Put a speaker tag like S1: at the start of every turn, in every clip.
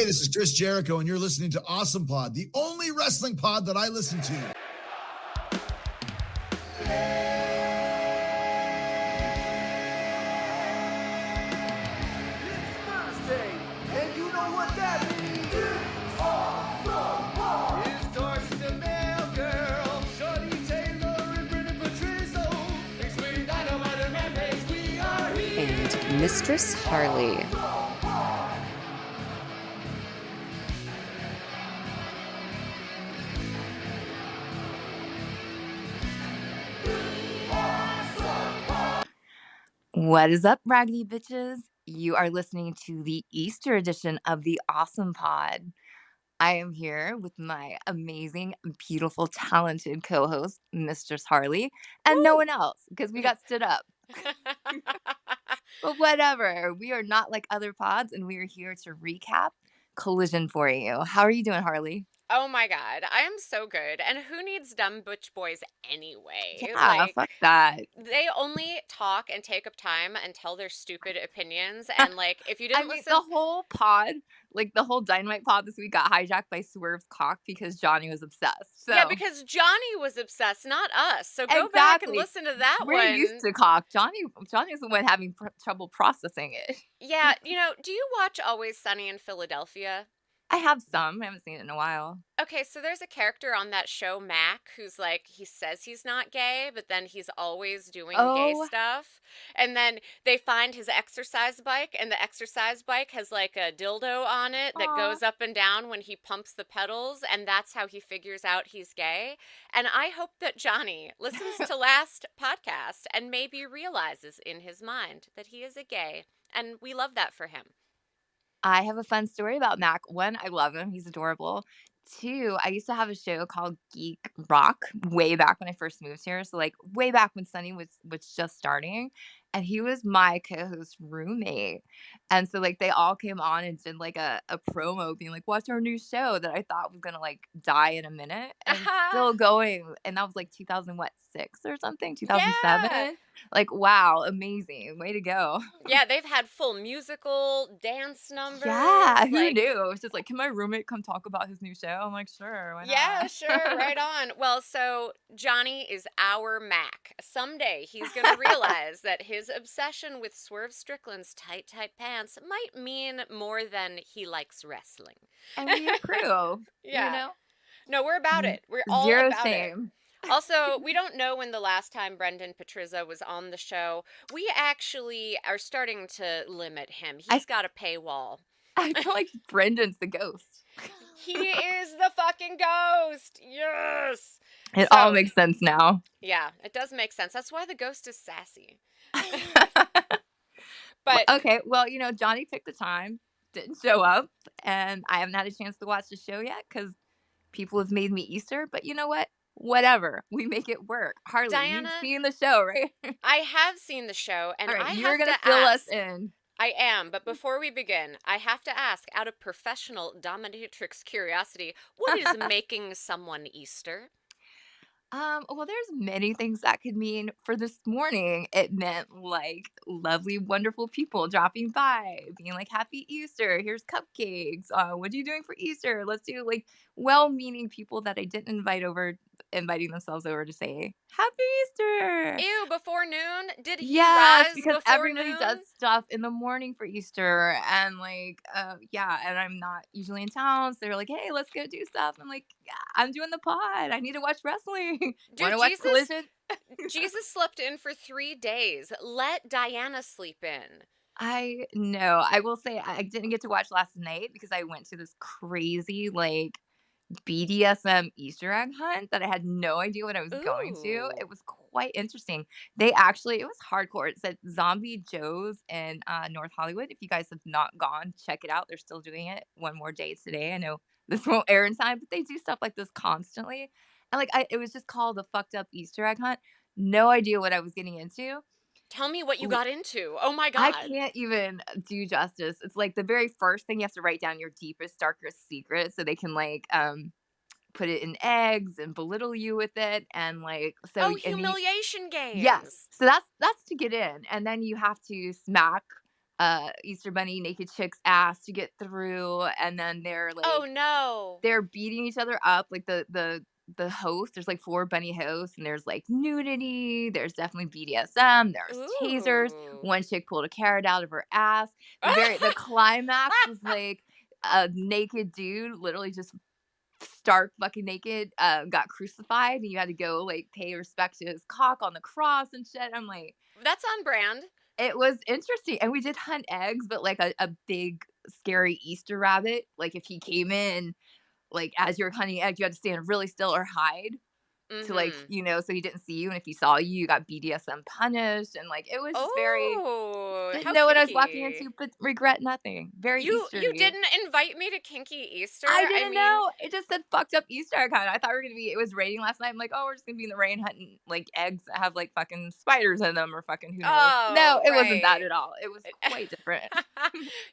S1: this is Chris Jericho, and you're listening to Awesome Pod, the only wrestling pod that I listen to.
S2: It's Thursday, and you know what that means. It's Awesome Pod. It's Darcy the Mail Girl, Shorty Taylor, and Brendan Patrizo. Explain Dynamite and Rampage, we are here.
S3: And Mistress Harley. What is up, raggedy bitches? You are listening to the Easter edition of the Awesome Pod. I am here with my amazing, beautiful, talented co-host, Mistress Harley, and no one else, because we got stood up. But whatever, we are not like other pods, and we are here to recap Collision for you. How are you doing, Harley?
S4: Oh my God, I am so good. And who needs dumb butch boys anyway?
S3: Yeah, fuck that.
S4: They only talk and take up time and tell their stupid opinions. And if you didn't listen,
S3: the whole pod, the whole Dynamite pod this week got hijacked by Swerve's cock because Johnny was obsessed. So.
S4: Yeah, because Johnny was obsessed, not us. So go back and listen to that one.
S3: We're used to cock. Johnny was the one having trouble processing it.
S4: Yeah, do you watch Always Sunny in Philadelphia?
S3: I have some. I haven't seen it in a while.
S4: Okay, so there's a character on that show, Mac, who's he says he's not gay, but then he's always doing gay stuff. And then they find his exercise bike, and the exercise bike has a dildo on it that goes up and down when he pumps the pedals, and that's how he figures out he's gay. And I hope that Johnny listens to last podcast and maybe realizes in his mind that he is a gay, and we love that for him.
S3: I have a fun story about Mac. One, I love him. He's adorable. Two, I used to have a show called Geek Rock way back when I first moved here. So way back when Sunny was just starting. And he was my co-host roommate. And so they all came on and did a promo being watch our new show that I thought was gonna die in a minute. And it's still going. And that was 2006 or something, 2007.
S4: Yeah.
S3: Wow, amazing. Way to go.
S4: Yeah, they've had full musical dance numbers.
S3: Yeah, who knew? It's just can my roommate come talk about his new show? I'm sure, why not?
S4: Yeah, sure, right on. Well, so Johnny is our Mac. Someday he's going to realize that his obsession with Swerve Strickland's tight pants might mean more than he likes wrestling.
S3: And we approve.
S4: Yeah. No, we're about it. We're all
S3: Zero
S4: about
S3: shame.
S4: it. Also, we don't know when the last time Brendan Patrizzo was on the show. We actually are starting to limit him. He's got a paywall.
S3: I feel like Brendan's the ghost.
S4: He is the fucking ghost. Yes.
S3: It all makes sense now.
S4: Yeah, it does make sense. That's why the ghost is sassy. But
S3: okay, well, Johnny took the time, didn't show up, and I haven't had a chance to watch the show yet because people have made me Easter. But you know what? Whatever. We make it work. Harley,
S4: Diana,
S3: you've seen the show, right?
S4: I have seen the show, and
S3: you're going to fill us in.
S4: I am, but before we begin, I have to ask, out of professional dominatrix curiosity, what is making someone Easter?
S3: Well, there's many things that could mean. For this morning, it meant lovely, wonderful people dropping by, being Happy Easter, here's cupcakes. What are you doing for Easter? Let's do well-meaning people that I didn't invite over, inviting themselves over to say Happy Easter.
S4: Ew, before noon? Did he
S3: rise
S4: because
S3: before everybody noon? Does stuff in the morning for Easter, and and I'm not usually in town, so they're hey, let's go do stuff. I'm yeah, I'm doing the pod. I need to watch wrestling. Want to watch Collision?
S4: Jesus slept in for 3 days. Let Diana sleep in.
S3: I know. I will say I didn't get to watch last night because I went to this crazy BDSM Easter egg hunt that I had no idea what I was going to. It was quite interesting. It was hardcore. It said Zombie Joe's in North Hollywood. If you guys have not gone, check it out. They're still doing it one more day today. I know this won't air in time, but they do stuff like this constantly. And it was just called the fucked up Easter egg hunt. No idea what I was getting into.
S4: Tell me what you got into. Oh my God.
S3: I can't even do justice. It's the very first thing you have to write down your deepest, darkest secret so they can put it in eggs and belittle you with it and
S4: humiliation games.
S3: Yes. So that's to get in. And then you have to smack Easter Bunny naked chick's ass to get through, and then they're
S4: Oh
S3: like
S4: no.
S3: they're beating each other up, like the host. There's like 4 bunny hosts, and there's like nudity. There's definitely BDSM. There's tasers.
S4: Ooh.
S3: One chick pulled a carrot out of her ass. The climax was like a naked dude, literally just stark fucking naked, got crucified, and you had to go like pay respect to his cock on the cross and shit. I'm like,
S4: That's on brand.
S3: it was interesting, and we did hunt eggs, but like a big scary Easter rabbit. Like if he came in, like as you're hunting eggs, you had to stand really still or hide to like,
S4: Mhm.
S3: so he didn't see you. And if he saw you, you got BDSM punished. And like it was just very
S4: Oh,
S3: didn't
S4: how
S3: know what I was walking
S4: kinky.
S3: into, but regret nothing. Very
S4: You
S3: Eastery.
S4: didn't invite me to Kinky Easter?
S3: I
S4: I
S3: didn't
S4: mean,
S3: know. It just said fucked up Easter egg hunt. I thought we were gonna be. It was raining last night. I'm like, oh, we're just gonna be in the rain hunting like eggs that have like fucking spiders in them or fucking who knows. No,
S4: oh,
S3: it wasn't that
S4: right.
S3: at all. It was quite different.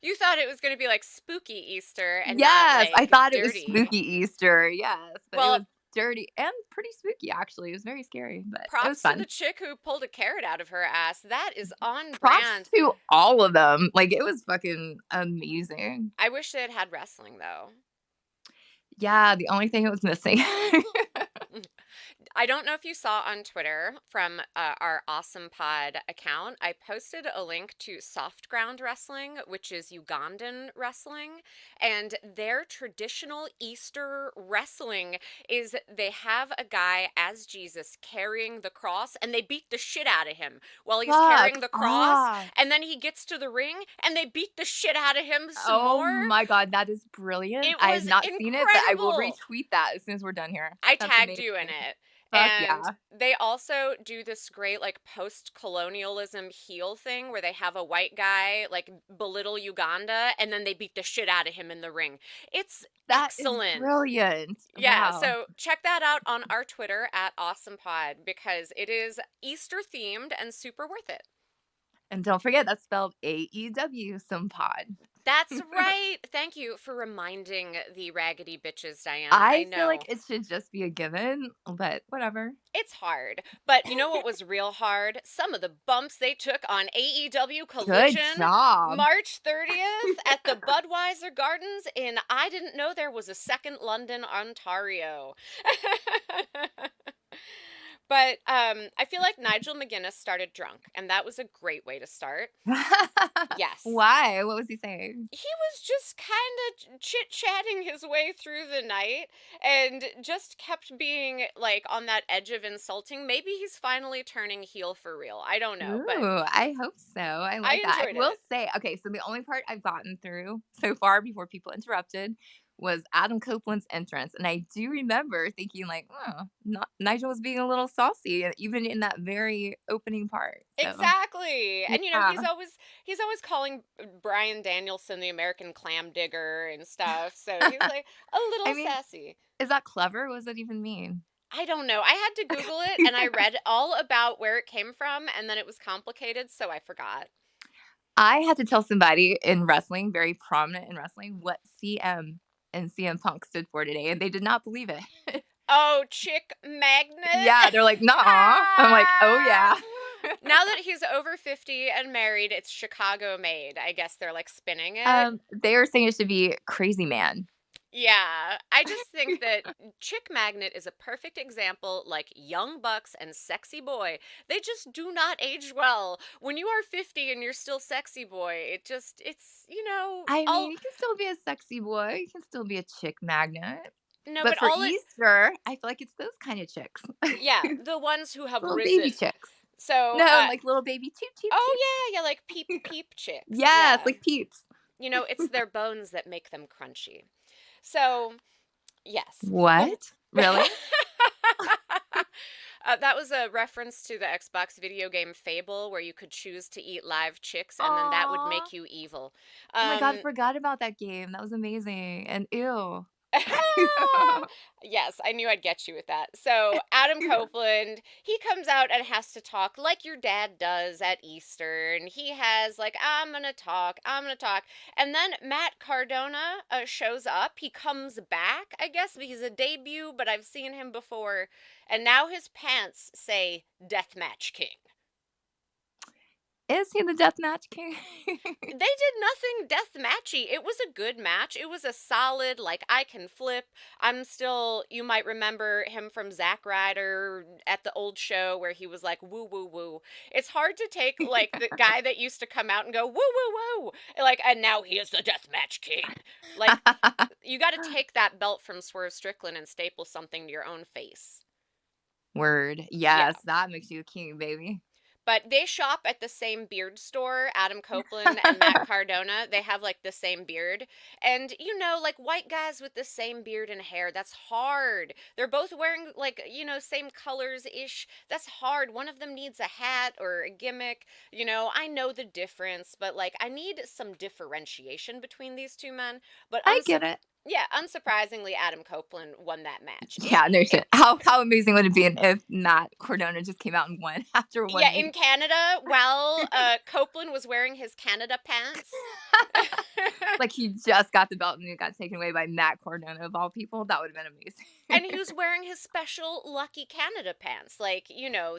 S4: You thought it was going to be like spooky Easter and not
S3: Yes, I
S4: like
S3: thought it was
S4: dirty.
S3: spooky Easter. Yes, but it was
S4: Well,
S3: dirty and pretty spooky actually. It was very scary, but it was
S4: props to the
S3: fun.
S4: chick who pulled a carrot out of her ass. That is on
S3: Props
S4: brand.
S3: to all of them. Like it was fucking amazing.
S4: I wish they had had wrestling though.
S3: Yeah, the only thing it was missing.
S4: I don't know if you saw on Twitter from our Awesome Pod account, I posted a link to Soft Ground Wrestling, which is Ugandan wrestling. And their traditional Easter wrestling is they have a guy as Jesus carrying the cross, and they beat the shit out of him while he's carrying
S3: Fuck
S4: the cross.
S3: off.
S4: And then he gets to the ring, and they beat the shit out of him some
S3: Oh
S4: more.
S3: my god, that is brilliant.
S4: It
S3: I have
S4: was
S3: not seen it, but I will
S4: incredible.
S3: retweet that as soon as we're done here.
S4: I
S3: That's
S4: tagged
S3: amazing.
S4: you in it.
S3: Fuck
S4: And
S3: yeah.
S4: they also do this great like post-colonialism heel thing where they have a white guy like belittle Uganda and then they beat the shit out of him in the ring. It's
S3: That is
S4: excellent.
S3: brilliant.
S4: Yeah,
S3: Wow.
S4: so check that out on our Twitter at AwesomePod because it is Easter themed and super worth it.
S3: And don't forget that's spelled AEW-some pod.
S4: That's right. Thank you for reminding the raggedy bitches, Diana. I
S3: I feel
S4: know.
S3: like it should just be a given, but whatever.
S4: It's hard. But you know what was real hard? Some of the bumps they took on AEW
S3: Good
S4: Collision
S3: job.
S4: March 30th at the Budweiser Gardens in I didn't know there was a second London, Ontario. But I feel like Nigel McGuinness started drunk, and that was a great way to start. Yes.
S3: Why? What was he saying?
S4: He was just kind of chit-chatting his way through the night and just kept being like on that edge of insulting. Maybe he's finally turning heel for real. I don't know, but
S3: Ooh, I hope so. I like that. I
S4: enjoyed
S3: will
S4: it.
S3: say, okay, so the only part I've gotten through so far before people interrupted was Adam Copeland's entrance. And I do remember thinking like, oh, Nigel was being a little saucy, even in that very opening part. So
S4: Exactly. And you know,
S3: yeah.
S4: he's always calling Brian Danielson the American clam digger and stuff. So he's like a little
S3: I mean,
S4: sassy.
S3: is that clever? What does that even mean?
S4: I don't know. I had to Google it and I read all about where it came from and then it was complicated, so I forgot.
S3: I had to tell somebody in wrestling, very prominent in wrestling, what CM and CM Punk stood for today, and they did not believe it.
S4: Oh, chick magnet?
S3: Yeah, they're like, "Nuh-uh." I'm like, "Oh, yeah."
S4: Now that he's over 50 and married, it's Chicago made. I guess they're like spinning it.
S3: They were saying it should be Crazy Man.
S4: Yeah, I just think that Chick Magnet is a perfect example like Young Bucks and Sexy Boy. They just do not age well. When you are 50 and you're still Sexy Boy, it's, you know,
S3: I
S4: all
S3: mean, you can still be a sexy boy, you can still be a chick magnet,
S4: no,
S3: but
S4: but
S3: for
S4: all it
S3: Easter, I feel like it's those kind of chicks.
S4: yeah, the ones who have
S3: Little baby
S4: risen.
S3: chicks.
S4: So,
S3: No, like little baby cheep, cheep,
S4: oh
S3: cheep.
S4: yeah, like peep chicks.
S3: Yes,
S4: Yeah.
S3: like peeps.
S4: You know, it's their bones that make them crunchy. So, yes.
S3: What? Really?
S4: That was a reference to the Xbox video game Fable, where you could choose to eat live chicks, and then that would
S3: Aw.
S4: make you evil.
S3: Oh my god, I forgot about that game. That was amazing. And ew.
S4: Yes, I knew I'd get you with that. So, Adam Copeland, he comes out and has to talk like your dad does at Easter. And he has, like, I'm going to talk. And then Matt Cardona shows up. He comes back, I guess. He's a debut, but I've seen him before. And now his pants say Deathmatch King.
S3: Is he the deathmatch king?
S4: They did nothing death matchy. It was a good match. It was a solid, like, I can flip. You might remember him from Zack Ryder at the old show where he was like, woo, woo, woo. It's hard to take, like, the guy that used to come out and go, woo, woo, woo. Like, and now he is the deathmatch king. Like, you got to take that belt from Swerve Strickland and staple something to your own face.
S3: Word. Yes, that makes you a king, baby.
S4: But they shop at the same beard store, Adam Copeland and Matt Cardona. They have, like, the same beard. And, like, white guys with the same beard and hair, that's hard. They're both wearing, like, same colors-ish. That's hard. One of them needs a hat or a gimmick. I know the difference, but, like, I need some differentiation between these two men. But
S3: I get it.
S4: Yeah, unsurprisingly, Adam Copeland won that match.
S3: Yeah, no shit. How amazing would it be if Matt Cardona just came out and won after 1
S4: Yeah,
S3: week?
S4: in Canada, while Copeland was wearing his Canada pants.
S3: Like he just got the belt and it got taken away by Matt Cardona of all people. That would have been amazing.
S4: And he was wearing his special Lucky Canada pants. Like,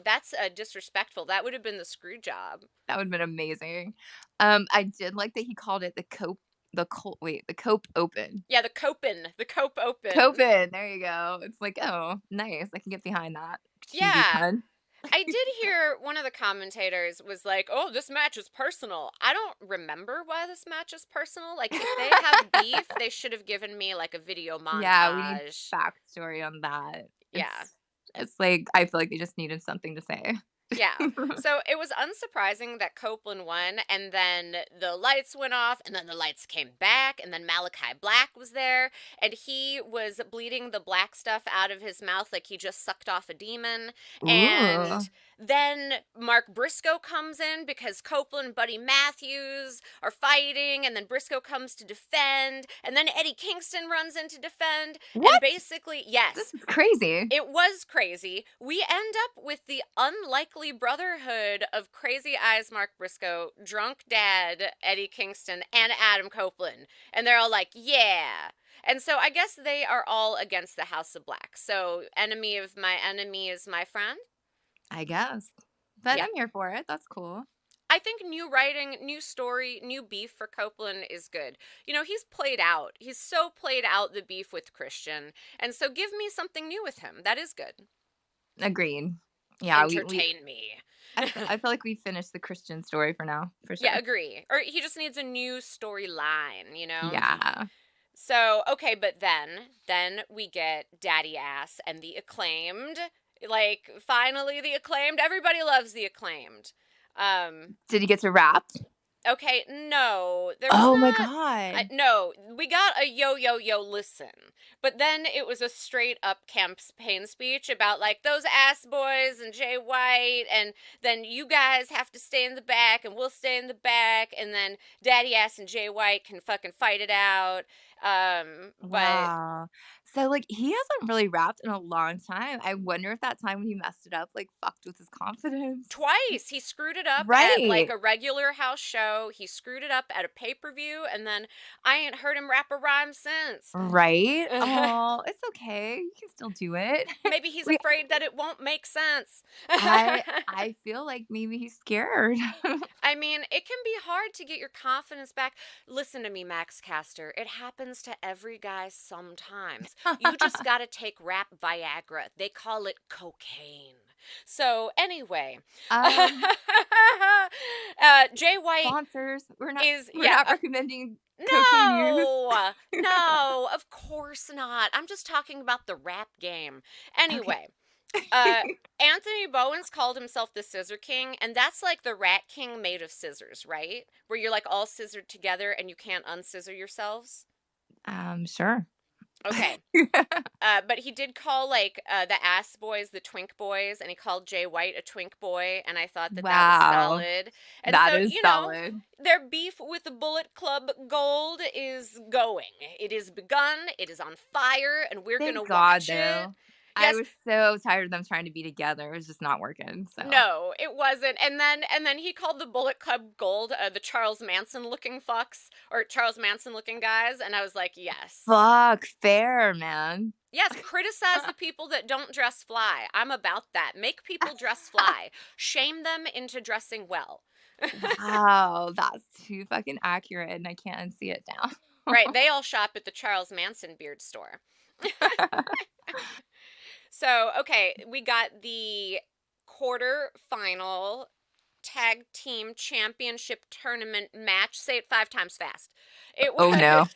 S4: that's disrespectful. That would have been the screw job.
S3: That would have been amazing. I did like that he called it the Cope Open.
S4: Yeah, the Cope Open.
S3: Copen, there you go. It's like, oh, nice. I can get behind that. Cheesy
S4: Yeah.
S3: pun.
S4: I did hear one of the commentators was like, oh, this match is personal. I don't remember why this match is personal. Like, if they have beef, they should have given me, like, a video montage.
S3: Yeah, we need backstory on that.
S4: Yeah.
S3: It's like, I feel like they just needed something to say.
S4: Yeah. So it was unsurprising that Copeland won, and then the lights went off, and then the lights came back, and then Malachi Black was there, and he was bleeding the black stuff out of his mouth like he just sucked off a demon.
S3: Ooh.
S4: And then Mark Briscoe comes in because Copeland and Buddy Matthews are fighting, and then Briscoe comes to defend, and then Eddie Kingston runs in to defend.
S3: What?
S4: And basically, yes.
S3: This is crazy.
S4: It was crazy. We end up with the unlikely brotherhood of Crazy Eyes Mark Briscoe, Drunk Dad Eddie Kingston, and Adam Copeland. And they're all like, yeah. And so I guess they are all against the House of Black. So enemy of my enemy is my friend.
S3: I guess. But
S4: Yeah.
S3: I'm here for it. That's cool.
S4: I think new writing, new story, new beef for Copeland is good. He's played out. He's so played out the beef with Christian. And so give me something new with him. That is good.
S3: Agreed. Yeah.
S4: Entertain me.
S3: I feel like we finished the Christian story for now. For sure.
S4: Yeah, agree. Or he just needs a new storyline,
S3: Yeah.
S4: So, okay, but then we get Daddy Ass and the Acclaimed. Like, finally the Acclaimed. Everybody loves the Acclaimed.
S3: Did he get to rap?
S4: Okay, no.
S3: My God.
S4: No, we got a yo, listen. But then it was a straight up campaign speech about, like, those ass boys and Jay White, and then you guys have to stay in the back, and we'll stay in the back, and then Daddy Ass and Jay White can fucking fight it out. But
S3: Wow. So, like, he hasn't really rapped in a long time. I wonder if that time when he messed it up, like, fucked with his confidence.
S4: twice he screwed it up at,
S3: Right.
S4: like, a regular house show. He screwed it up at a pay-per-view, and then I ain't heard him rap a rhyme since.
S3: Right? Oh, it's okay. You can still do it.
S4: Maybe he's afraid that it won't make sense.
S3: I feel like maybe he's scared.
S4: I mean, it can be hard to get your confidence back. Listen to me, Max Caster. It happens to every guy sometimes. You just gotta take rap Viagra. They call it cocaine. So, anyway. Jay White
S3: Sponsors. We're not recommending cocaine use.
S4: No, of course not. I'm just talking about the rap game. Anyway. Anthony Bowens called himself the Scissor King, and that's like the Rat King made of scissors, right? Where you're like all scissored together and you can't unscissor yourselves.
S3: Sure.
S4: Okay. But he did call, like, the ass boys the twink boys, and he called Jay White a twink boy, and I thought that was solid. And
S3: that
S4: so,
S3: is solid.
S4: Their beef with the Bullet Club Gold is going. It is begun. It is on fire, and we're going to watch it.
S3: Yes. I was so tired of them trying to be together. It was just not working. So.
S4: No, it wasn't. And then he called the Bullet Club Gold the Charles Manson looking fucks, or Charles Manson looking guys, and I was like, yes.
S3: Fuck, fair, man.
S4: Yes, criticize the people that don't dress fly. I'm about that. Make people dress fly. Shame them into dressing well.
S3: Wow, that's too fucking accurate, and I can't unsee it now.
S4: Right, they all shop at the Charles Manson beard store. So, okay, we got the quarter-final tag team championship tournament match. Say it 5 times fast. It
S3: Oh, no.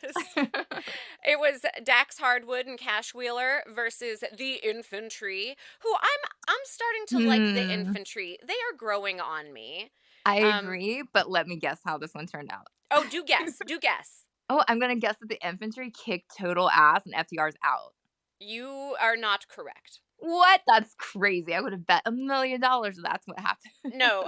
S4: it was Dax Hardwood and Cash Wheeler versus the Infantry, who I'm starting to like the
S3: Hmm.
S4: Infantry. They are growing on me.
S3: I
S4: Um,
S3: agree, but let me guess how this one turned out.
S4: oh, do guess. Do guess.
S3: Oh, I'm gonna guess that the infantry kicked total ass and FTR's out.
S4: You are not correct.
S3: What? That's crazy. I would have bet $1 million that's what happened.
S4: No,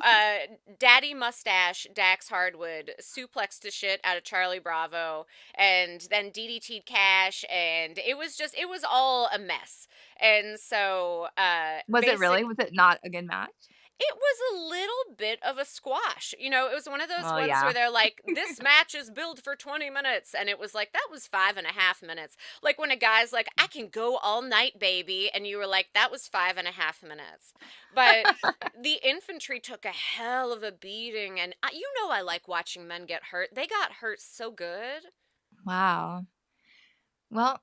S4: Daddy Mustache, Dax Hardwood, suplexed the shit out of Charlie Bravo, and then DDT'd Cash, and it was all a mess. And so,
S3: Was it really? Was it not a good match?
S4: it was a little bit of a squash. You know, it was one of those
S3: Oh,
S4: ones
S3: yeah.
S4: where they're like, this match is billed for 20 minutes. And it was like, that was 5.5 minutes. Like when a guy's like, I can go all night, baby. And you were like, that was 5.5 minutes. But the Infantry took a hell of a beating. And you know, I like watching men get hurt. They got hurt so good.
S3: Wow. Well,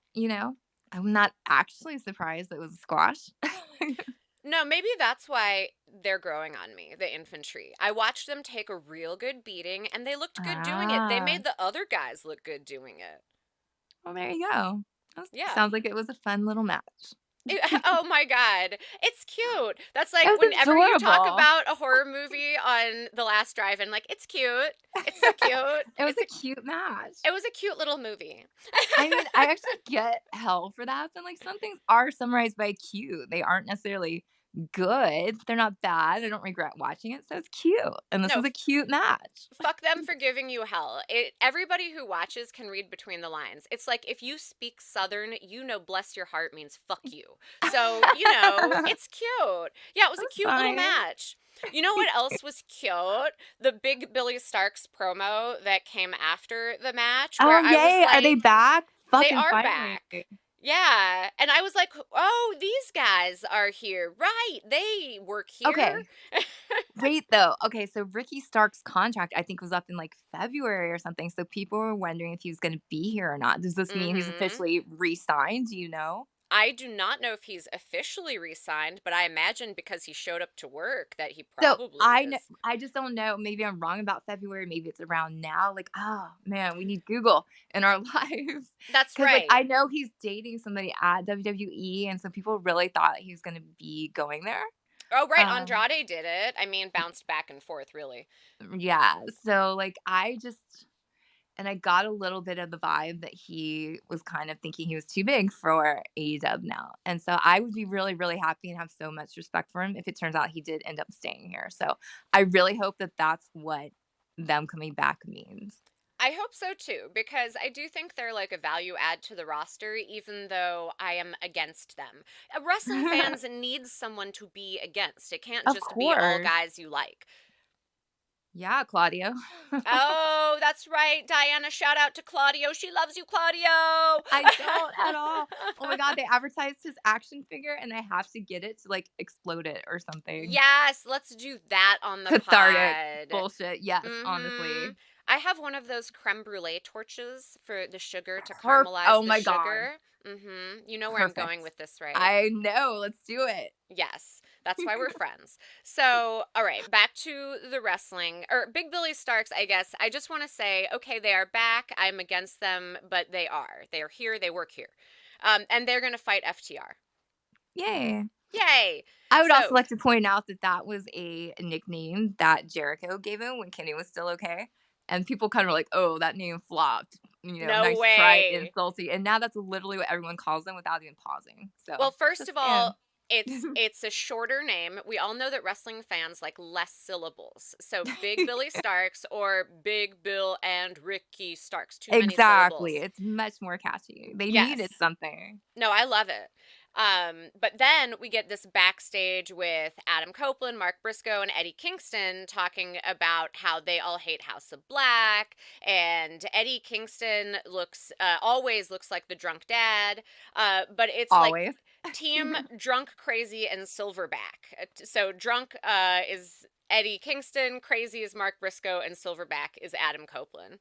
S3: I'm not actually surprised it was a squash.
S4: No, maybe that's why they're growing on me, the Infantry. I watched them take a real good beating, and they looked good doing it. They
S3: Ah.
S4: made the other guys look good doing it.
S3: Well, there you go.
S4: Yeah.
S3: Sounds like it was a fun little match.
S4: Oh my god. It's cute. That's like
S3: It was
S4: whenever you talk
S3: adorable.
S4: about a horror movie on The Last Drive-In, like, it's cute. It's so cute.
S3: It was a cute match.
S4: It was a cute little movie.
S3: I mean, I actually get hell for that, but, like, some things are summarized by cute. They aren't necessarily good, but they're not bad. I don't regret watching it, so it's cute, and this
S4: No,
S3: was a cute match.
S4: fuck them for giving you hell. Everybody who watches can read between the lines. It's like if you speak Southern, you know bless your heart means fuck you. So, it's cute. Yeah, it was a
S3: That's
S4: cute little
S3: fine.
S4: match. You know what else was cute? The big Billy Starks promo that came after the match
S3: Oh,
S4: where I was
S3: yay, are they
S4: like,
S3: back?
S4: they
S3: Fucking
S4: are
S3: finally.
S4: back. Yeah, and I was like, oh, these guys are here. Right, they work here.
S3: Okay. Wait, though. Okay, so Ricky Stark's contract, I think, was up in, like, February or something, so people were wondering if he was gonna be here or not. Does this mean he's officially re-signed? Do you know?
S4: I do not know if he's officially re-signed, but I imagine because he showed up to work that he
S3: So,
S4: probably is.
S3: I just don't know. Maybe I'm wrong about February, maybe it's around now. Like, oh, man, we need Google in our lives.
S4: That's
S3: 'Cause, like,
S4: right.
S3: I know he's dating somebody at WWE, and so people really thought he was gonna be going there.
S4: Oh, right,
S3: Um
S4: Andrade did it. I mean, bounced back and forth, really.
S3: Yeah, so, like, and I got a little bit of the vibe that he was kind of thinking he was too big for AEW now, and so I would be really, really happy and have so much respect for him if it turns out he did end up staying here, so I really hope that that's what them coming back means.
S4: I hope so too, because I do think they're like a value add to the roster, even though I am against them. Wrestling fans need someone to be against. It can't
S3: Of
S4: just be all
S3: course.
S4: guys you like.
S3: Yeah, Claudio.
S4: Oh, that's right, Diana. Shout out to Claudio. She loves you, Claudio.
S3: I don't at all. Oh my god, they advertised his action figure, and I have to get it to, like, explode it or something.
S4: Yes, let's do that on the
S3: Cathartic
S4: pod.
S3: bullshit. Yes,
S4: Mhm.
S3: honestly.
S4: I have one of those creme brulee torches for the sugar to
S3: Oh
S4: caramelize the
S3: my god.
S4: sugar. You know where I'm going
S3: Perfect.
S4: with this, right?
S3: I know. Let's do it.
S4: Yes, that's why we're friends. So, all right, back to the wrestling. Or Big Billy Starks, I guess. I just want to say, okay, they are back. I'm against them, but they are. They are here. They work here. And they're going to fight FTR.
S3: Yay.
S4: Yay.
S3: I would also
S4: So-
S3: like to point out that that was a nickname that Jericho gave him when Kenny was still okay. And people kind of were like, oh, that name flopped.
S4: No
S3: nice try,
S4: way.
S3: insulty. And now that's literally what everyone calls them without even pausing. So,
S4: Well, first
S3: just
S4: of
S3: saying.
S4: all, it's a shorter name. We all know that wrestling fans like less syllables. So Big Billy Starks or Big Bill and Ricky Starks. Too many
S3: Exactly.
S4: syllables.
S3: It's much more catchy. They
S4: Yes.
S3: needed something.
S4: No, I love it. But then we get this backstage with Adam Copeland, Mark Briscoe, and Eddie Kingston talking about how they all hate House of Black, and Eddie Kingston always looks like the drunk dad, but it's
S3: Always.
S4: like Team Drunk, Crazy, and Silverback. So Drunk is Eddie Kingston, crazy is Mark Briscoe, and Silverback is Adam Copeland.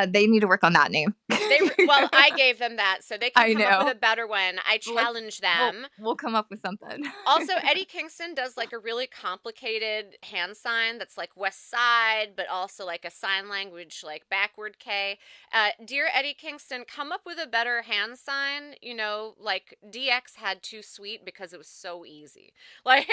S3: They need to work on that name.
S4: Well, I gave them that, so they can
S3: I
S4: come up with
S3: know.
S4: a better one. I challenge them.
S3: We'll come up with something.
S4: Also, Eddie Kingston does like a really complicated hand sign that's like West Side, but also like a sign language like backward K. Dear Eddie Kingston, come up with a better hand sign. You know, like DX had Too Sweet because it was so easy. Like,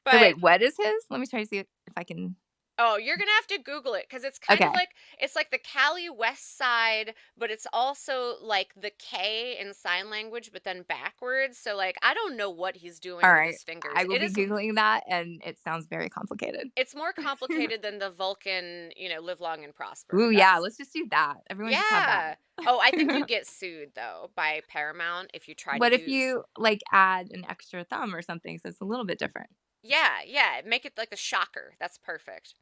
S4: but
S3: So wait, what is his? Let me try to see if I can.
S4: Oh, you're gonna have to Google it because it's kind of
S3: Okay.
S4: like it's like the Cali West Side, but it's also like the K in sign language, but then backwards. So like I don't know what he's doing
S3: All
S4: with
S3: right.
S4: his fingers.
S3: I will
S4: It
S3: be
S4: is
S3: Googling that, and it sounds very complicated.
S4: it's more complicated than the Vulcan, live long and prosper.
S3: Ooh, yeah. Let's just do that. Everyone just have
S4: Yeah.
S3: that.
S4: Oh, I think you get sued though by Paramount if you try
S3: What
S4: to
S3: if
S4: use.
S3: you like add an extra thumb or something so it's a little bit different?
S4: Yeah, make it like a shocker. That's perfect.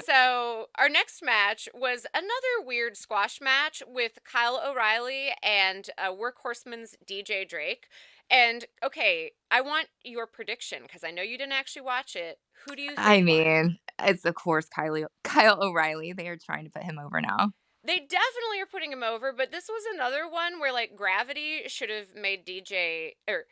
S4: So, our next match was another weird squash match with Kyle O'Reilly and Workhorseman's DJ Drake. And, okay, I want your prediction because I know you didn't actually watch it. Who do you think
S3: I
S4: won?
S3: mean, it's of course Kyle O'Reilly. They are trying to put him over now.
S4: They definitely are putting him over, but this was another one where, like, Gravity should have made DJ, or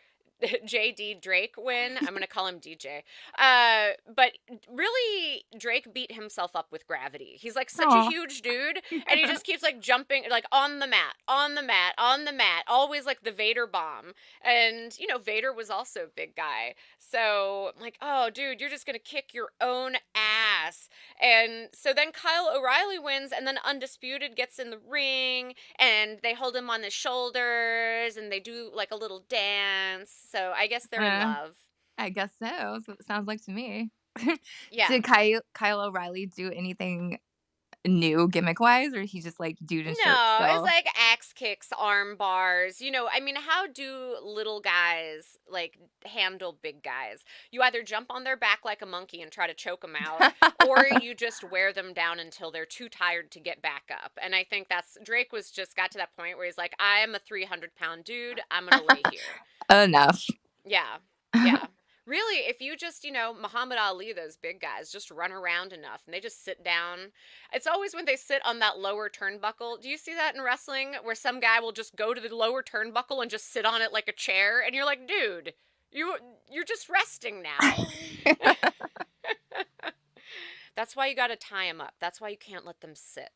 S4: JD Drake win. I'm going to call him DJ. But really, Drake beat himself up with Gravity. He's like such
S3: Aw.
S4: a huge dude, and he just keeps like jumping, like on the mat, on the mat, on the mat, always like the Vader bomb. And, Vader was also a big guy. So I'm like, oh, dude, you're just going to kick your own ass. And so then Kyle O'Reilly wins, and then Undisputed gets in the ring, and they hold him on the shoulders, and they do like a little dance. So I guess they're in love.
S3: I guess so. That's what it sounds like to me.
S4: Yeah.
S3: Did Kyle O'Reilly do anything new gimmick wise, or he just like dude in shirt
S4: No,
S3: still?
S4: it's like axe kicks, arm bars. I mean, how do little guys like handle big guys? You either jump on their back like a monkey and try to choke them out, or you just wear them down until they're too tired to get back up. And I think Drake got to that point where he's like, I am a 300-pound dude. I'm gonna lay here.
S3: Enough.
S4: Yeah. Really, if you just, Muhammad Ali, those big guys, just run around enough and they just sit down. It's always when they sit on that lower turnbuckle. Do you see that in wrestling where some guy will just go to the lower turnbuckle and just sit on it like a chair? And you're like, dude, you're just resting now. That's why you got to tie them up. That's why you can't let them sit.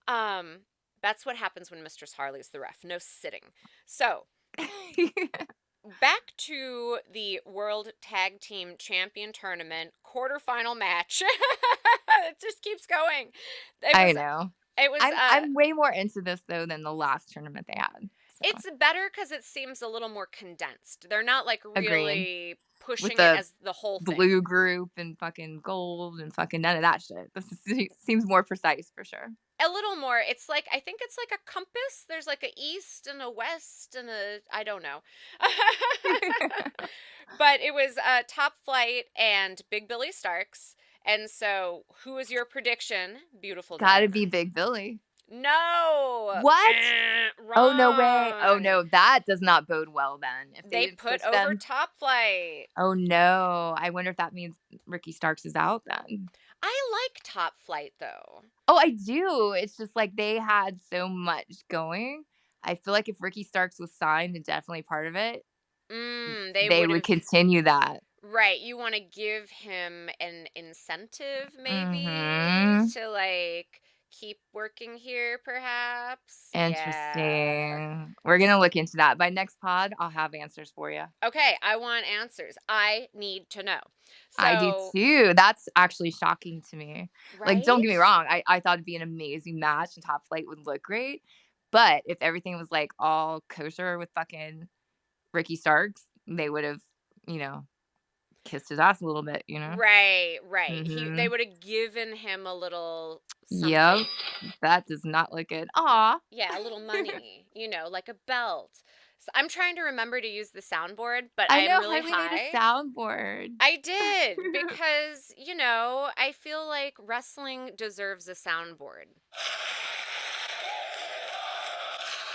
S4: That's what happens when Mistress Harley's the ref. No sitting. So, back to the World Tag Team Champion Tournament quarterfinal match. It just keeps going.
S3: I know.
S4: It was.
S3: I'm way more into this though than the last tournament they had. So.
S4: It's better because it seems a little more condensed. They're not like really pushing it as the whole thing.
S3: Blue group and fucking gold and fucking none of that shit. Seems more precise for sure.
S4: A little more. It's like, I think it's like a compass. There's like a east and a west and I don't know. But it was Top Flight and Big Billy Starks. And so, who is your prediction? Beautiful.
S3: Gotta be Big Billy.
S4: No.
S3: What?
S4: Wrong.
S3: Oh, no way. Oh, no. That does not bode well then. If
S4: they put over Top Flight.
S3: Oh, no. I wonder if that means Ricky Starks is out then.
S4: I like Top Flight though.
S3: Oh, I do. It's just like they had so much going. I feel like if Ricky Starks was signed and definitely part of it, they would continue that.
S4: Right. You want to give him an incentive maybe to like keep working here perhaps.
S3: Interesting.
S4: Yeah.
S3: We're going to look into that. By next pod, I'll have answers for you.
S4: Okay. I want answers. I need to know. So,
S3: I do too. That's actually shocking to me.
S4: Right?
S3: Like, don't get me wrong. I thought it'd be an amazing match and Top Flight would look great. But if everything was like all kosher with fucking Ricky Starks, they would have, kissed his ass a little bit,
S4: Right. They would have given him a little something.
S3: Yep. That does not look good. Aw.
S4: Yeah, a little money, like a belt. So I'm trying to remember to use the soundboard, but
S3: I know,
S4: I'm really high.
S3: We need a soundboard.
S4: I did, because, I feel like wrestling deserves a soundboard.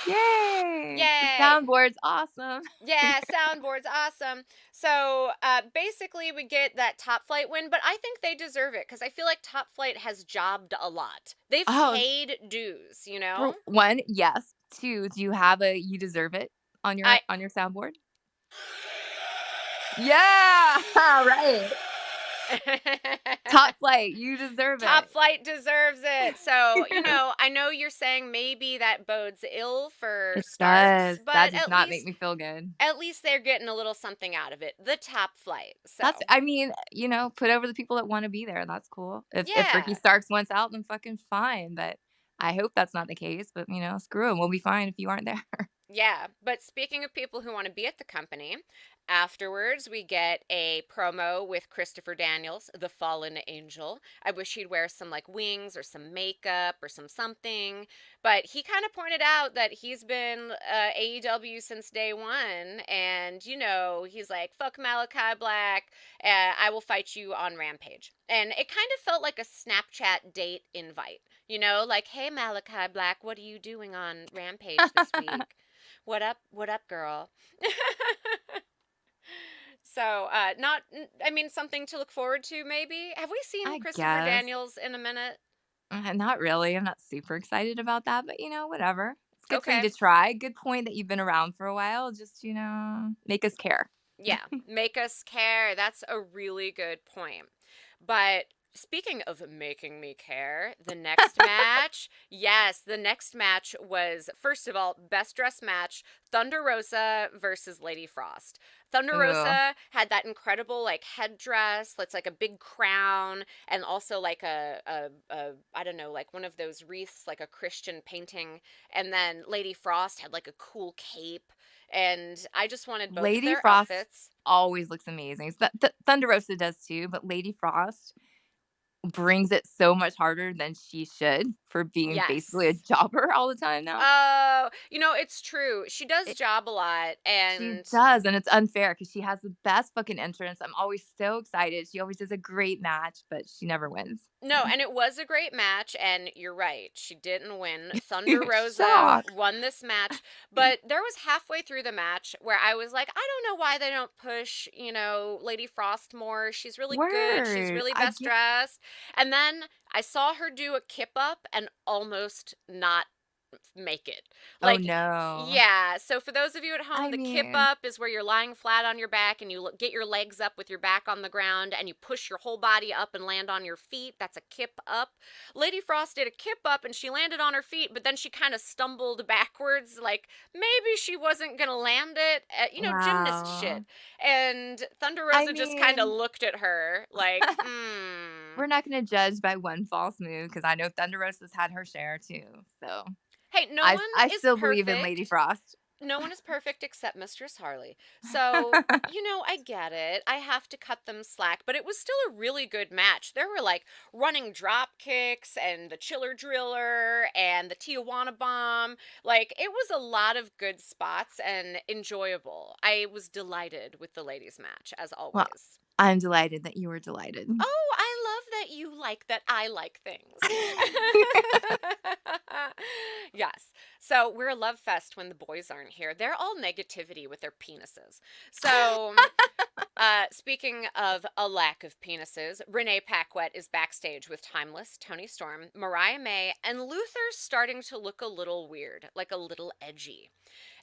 S3: Yay! The
S4: Yay!
S3: soundboard's awesome.
S4: Yeah, soundboard's awesome. So basically, we get that Top Flight win, but I think they deserve it because I feel like Top Flight has jobbed a lot. They've
S3: Oh,
S4: paid dues, you
S3: for
S4: know?
S3: one, yes. Two, do you have a "You Deserve It" on
S4: I
S3: your soundboard? Yeah! Right. Top Flight, you deserve
S4: Top
S3: it.
S4: Flight deserves it. So, I know you're saying maybe that bodes ill for
S3: It
S4: Starks,
S3: does. That
S4: but
S3: does not make me feel good.
S4: at least they're getting a little something out of it. The Top Flight.
S3: That's
S4: So,
S3: I mean, put over the people that wanna be there, that's cool. If Ricky
S4: yeah.
S3: Starks wants out, then fucking fine, but I hope that's not the case, but, screw him, we'll be fine if you aren't there.
S4: Yeah, but speaking of people who want to be at the company, afterwards we get a promo with Christopher Daniels, the fallen angel. I wish he'd wear some like wings or some makeup or some something, but he kind of pointed out that he's been AEW since day one, and he's like, "Fuck Malachi Black, I will fight you on Rampage," and it kind of felt like a Snapchat date invite. Like, "Hey Malachi Black, what are you doing on Rampage this week? What up? What up, girl?" So, I mean, something to look forward to, maybe. Have we seen
S3: I
S4: Christopher
S3: guess.
S4: Daniels in a minute?
S3: Not really, I'm not super excited about that, but, whatever. It's good for you
S4: Okay.
S3: to try. Good point that you've been around for a while, just, make us care.
S4: Yeah, make us care. That's a really good point. But speaking of making me care, the next match, yes, the next match was, first of all, best dress match, Thunder Rosa versus Lady Frost. Thunder
S3: Ooh.
S4: Rosa had that incredible like headdress that's like a big crown and also like a I don't know, like one of those wreaths, like a Christian painting. And then Lady Frost had like a cool cape. And I just wanted both of
S3: Lady
S4: their
S3: Frost
S4: outfits.
S3: always looks amazing. Thunder Rosa does too, but Lady Frost brings it so much harder than she should for being basically a
S4: Yes.
S3: jobber all the time now.
S4: Oh, it's true. She does job a lot,
S3: She
S4: and
S3: does, and it's unfair because she has the best fucking entrance. I'm always so excited. She always does a great match, but she never wins.
S4: no, and it was a great match, and you're right. She didn't win. Thunder Rosa
S3: Shock.
S4: won this match, but there was halfway through the match where I was like, I don't know why they don't push, Lady Frost more. She's really good. She's
S3: Word.
S4: really
S3: I
S4: best
S3: get
S4: dressed. And then I saw her do a kip up and almost not make it.
S3: Oh,
S4: Like,
S3: no.
S4: yeah. So for those of you at home,
S3: I
S4: the kip
S3: mean,
S4: up is where you're lying flat on your back and you get your legs up with your back on the ground and you push your whole body up and land on your feet. That's a kip up. Lady Frost did a kip up and she landed on her feet, but then she kind of stumbled backwards, like maybe she wasn't gonna land it. Gymnast
S3: wow.
S4: shit. And Thunder
S3: I
S4: Rosa just kind of
S3: mean,
S4: looked at her like, hmm.
S3: we're not gonna judge by one false move because I know Thunder Rosa's had her share too. So
S4: Hey, no
S3: I
S4: one
S3: I
S4: is
S3: still believe in Lady
S4: perfect.
S3: Frost.
S4: No one is perfect except Mistress Harley. So, I get it. I have to cut them slack, but it was still a really good match. There were like running drop kicks and the Chiller Driller and the Tijuana Bomb. Like, it was a lot of good spots and enjoyable. I was delighted with the ladies' match, as
S3: Well,
S4: always.
S3: I'm delighted that you were delighted.
S4: Oh, I love that you like that I like things. Yes. So we're a love fest when the boys aren't here. They're all negativity with their penises. So, speaking of a lack of penises, Renee Paquette is backstage with Timeless, Toni Storm, Mariah May, and Luther's starting to look a little weird, like a little edgy.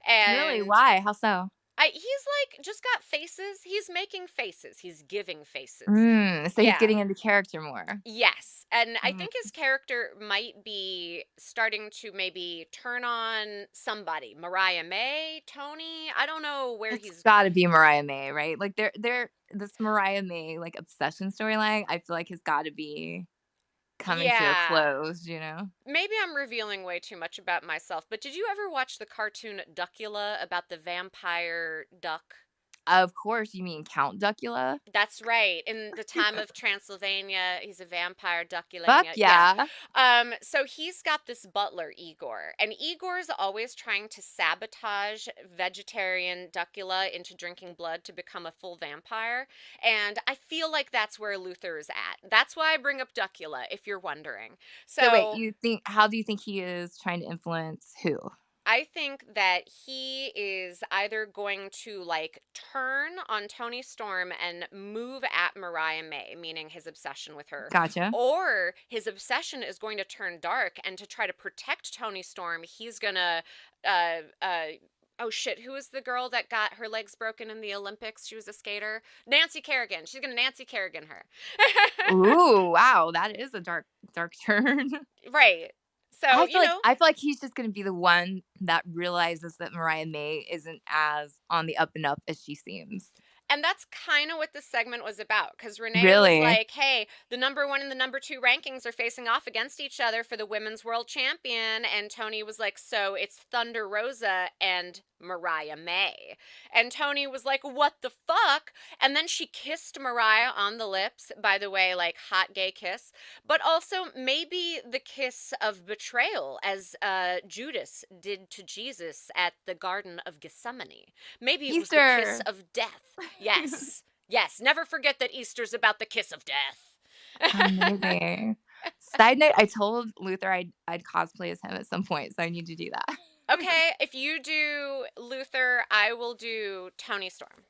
S3: Really?
S4: And
S3: Why? How so?
S4: he's like just got faces. He's making faces. He's giving faces.
S3: So he's
S4: Yeah.
S3: getting into character more.
S4: Yes. And I
S3: Mm,
S4: think his character might be starting to maybe turn on somebody. Mariah May, Tony. I don't know where
S3: it's
S4: he's.
S3: gotta be Mariah May, right? Like they're this Mariah May like obsession storyline, I feel like has gotta be coming to a
S4: Yeah.
S3: close.
S4: Maybe I'm revealing way too much about myself, but did you ever watch the cartoon Duckula about the vampire duck?
S3: Of course, you mean Count Duckula?
S4: That's right. In the time of Transylvania, he's a vampire
S3: Fuck
S4: Duckulania. Yeah.
S3: yeah.
S4: So he's got this butler, Igor, and Igor's always trying to sabotage vegetarian Duckula into drinking blood to become a full vampire. And I feel like that's where Luther's at. That's why I bring up Duckula, if you're wondering.
S3: So wait,
S4: So
S3: how do you think he is trying to influence who?
S4: I think that he is either going to like turn on Toni Storm and move at Mariah May, meaning his obsession with her,
S3: Gotcha.
S4: or his obsession is going to turn dark, and to try to protect Toni Storm, he's gonna uh uh oh shit, who was the girl that got her legs broken in the Olympics? She was a skater. Nancy Kerrigan. She's gonna Nancy Kerrigan her.
S3: Ooh, wow, that is a dark turn.
S4: Right. So,
S3: I feel like he's just gonna be the one that realizes that Mariah May isn't as on the up and up as she seems.
S4: and that's kind of what this segment was about, because Renee was
S3: Really?
S4: like, hey, the number 1 and the number 2 rankings are facing off against each other for the women's world champion. And Toni was like, so it's Thunder Rosa and Mariah May. And Toni was like, what the fuck? And then she kissed Mariah on the lips, by the way, like hot gay kiss, but also maybe the kiss of betrayal, as Judas did to Jesus at the Garden of Gethsemane. Maybe it was the kiss
S3: Easter.
S4: of death. Yes. Yes. Never forget that Easter's about the kiss of death.
S3: Amazing. Side note, I told Luther I'd cosplay as him at some point, so I need to do that.
S4: Okay, if you do Luther, I will do Toni Storm.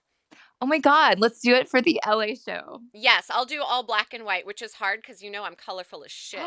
S3: Oh my god, let's do it for the LA show.
S4: Yes, I'll do all black and white, which is hard because I'm colorful as shit.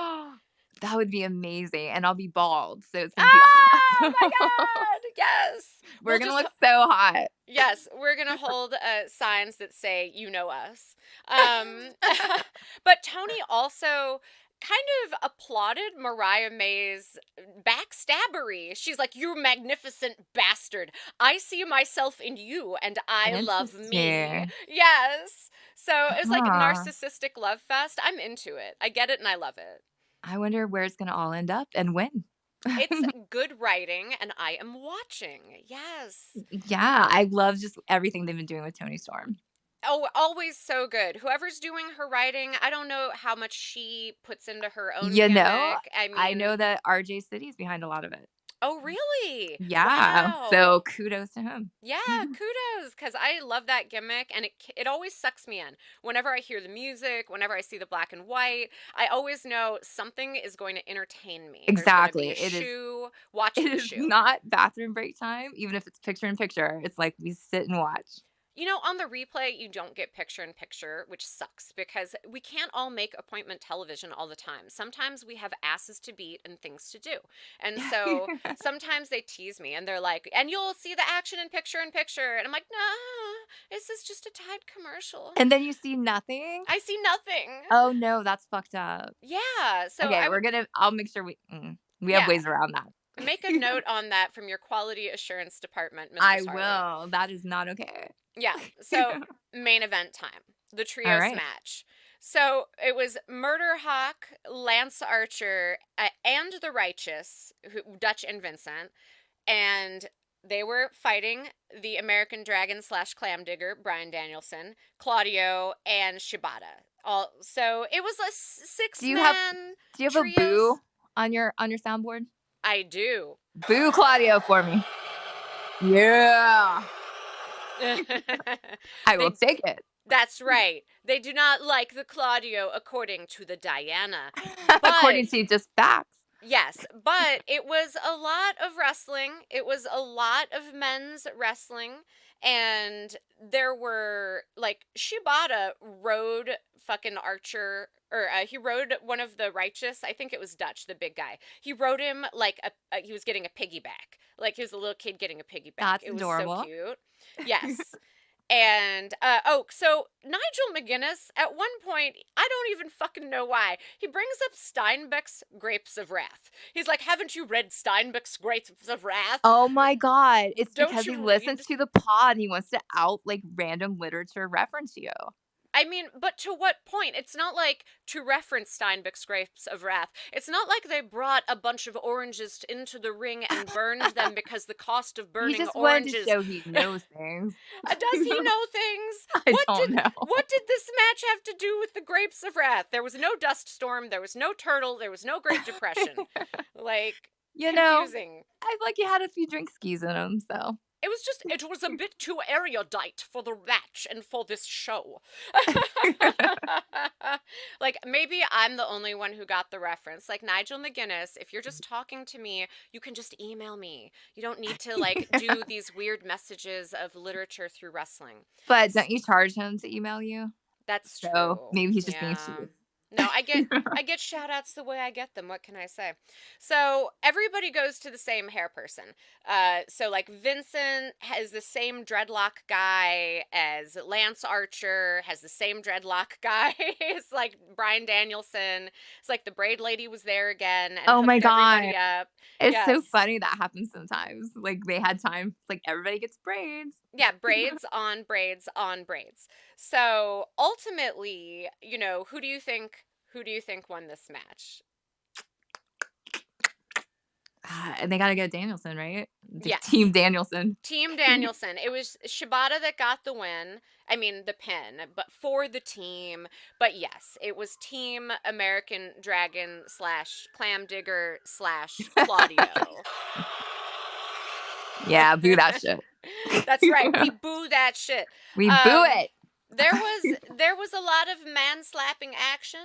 S3: That would be amazing, and I'll be bald, so it's gonna be awesome.
S4: Oh my god! Yes,
S3: We're gonna look so hot.
S4: Yes, we're gonna hold signs that say "You know us." But Toni also kind of applauded Mariah May's backstabbery. She's like, "You magnificent bastard! I see myself in you, and I love me."
S3: Interesting.
S4: Yes. So it was like a
S3: Huh.
S4: narcissistic love fest. I'm into it. I get it, and I love it.
S3: I wonder where it's gonna all end up and when.
S4: It's good writing, and I am watching. Yes.
S3: Yeah, I love just everything they've been doing with Toni Storm.
S4: Oh, always so good. Whoever's doing her writing, I don't know how much she puts into her own
S3: You know,
S4: gimmick.
S3: I know that RJ City's behind a lot of it.
S4: Oh, really?
S3: Yeah,
S4: Wow.
S3: so kudos to him.
S4: Yeah, kudos, because I love that gimmick, and it always sucks me in. Whenever I hear the music, whenever I see the black and white, I always know something is going to entertain me.
S3: Exactly.
S4: There's gonna be a
S3: It is.
S4: shoe. Watch
S3: It
S4: the
S3: is
S4: shoe.
S3: not bathroom break time, even if it's picture in picture. It's like we sit and watch.
S4: On the replay, you don't get picture in picture, which sucks because we can't all make appointment television all the time. Sometimes we have asses to beat and things to do. And so sometimes they tease me and they're like, and you'll see the action in picture. And I'm like, nah, this is just a tied commercial.
S3: And then you see nothing.
S4: I see nothing.
S3: Oh no, that's fucked up.
S4: Yeah. So
S3: Okay, I'll make sure we have ways around that.
S4: Make a note on that from your quality assurance department, Mr.
S3: I
S4: Harley.
S3: will. That is not okay.
S4: Yeah. So main event time, the trios match. So it was Murder Hawk, Lance Archer, and the Righteous, Dutch and Vincent, and they were fighting the American Dragon / Clam Digger, Bryan Danielson, Claudio, and Shibata. So it was a 6-man.
S3: Do you have a boo on your soundboard?
S4: I do.
S3: Boo Claudio for me. Yeah. I will take it.
S4: That's right. They do not like the Claudio according to the Diana.
S3: According to just facts.
S4: Yes, but it was a lot of wrestling. It was a lot of men's wrestling. And there were, like, Shibata rode fucking Archer, or he rode one of the Righteous. I think it was Dutch, the big guy. He rode him like he was getting a piggyback. Like he was a little kid getting a piggyback.
S3: That's
S4: it was
S3: adorable.
S4: so cute. Yes. And, so Nigel McGuinness, at one point, I don't even fucking know why, he brings up Steinbeck's Grapes of Wrath. He's like, haven't you read Steinbeck's Grapes of Wrath?
S3: Oh my god. It's
S4: Don't
S3: because
S4: you
S3: he listens to the pod and he wants to out, like, random literature reference you.
S4: I mean, but to what point? It's not like, to reference Steinbeck's Grapes of Wrath, it's not like they brought a bunch of oranges into the ring and burned them because the cost of burning
S3: He just
S4: oranges...
S3: wanted to show he knows things.
S4: Does he know things?
S3: I don't know.
S4: What did this match have to do with the Grapes of Wrath? There was no dust storm, there was no turtle, there was no Great Depression. Like,
S3: You know,
S4: confusing.
S3: I feel like he had a few drink skis in him, so.
S4: It was a bit too erudite for the match and for this show. Like, maybe I'm the only one who got the reference. Like, Nigel McGuinness, if you're just talking to me, you can just email me. You don't need to, like, do these weird messages of literature through wrestling.
S3: But don't you charge him to email you?
S4: That's
S3: So
S4: true.
S3: maybe he's just being
S4: Yeah.
S3: cheap.
S4: No, I get shout outs the way I get them. What can I say? So everybody goes to the same hair person. So like Vincent has the same dreadlock guy as Lance Archer, has the same dreadlock guy as like Bryan Danielson. It's like the braid lady was there again and
S3: Oh my
S4: hooked everybody
S3: God.
S4: up.
S3: It's so
S4: Yes.
S3: funny that happens sometimes. Like they had time. Like everybody gets braids.
S4: Yeah, braids on braids on braids. So ultimately, you know, who do you think won this match?
S3: And they got to go Danielson, right?
S4: Yes.
S3: Team Danielson.
S4: Team Danielson. It was Shibata that got the win. I mean, the pin, but for the team. But yes, it was Team American Dragon / Clam Digger / Claudio.
S3: Yeah, boo that shit.
S4: That's right. We boo that shit.
S3: We boo it.
S4: There was a lot of man slapping action,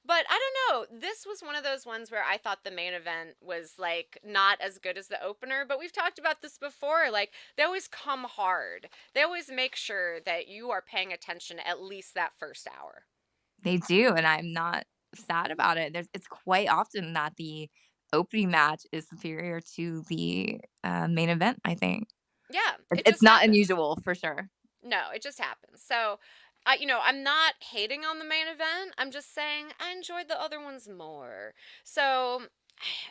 S4: but I don't know. This was one of those ones where I thought the main event was like not as good as the opener, but we've talked about this before. Like they always come hard. They always make sure that you are paying attention at least that first hour.
S3: They do, and I'm not sad about it. It's quite often that the opening match is superior to the main event, I think.
S4: Yeah,
S3: It's not unusual for sure.
S4: No, it just happens. So, I'm not hating on the main event. I'm just saying I enjoyed the other ones more. So,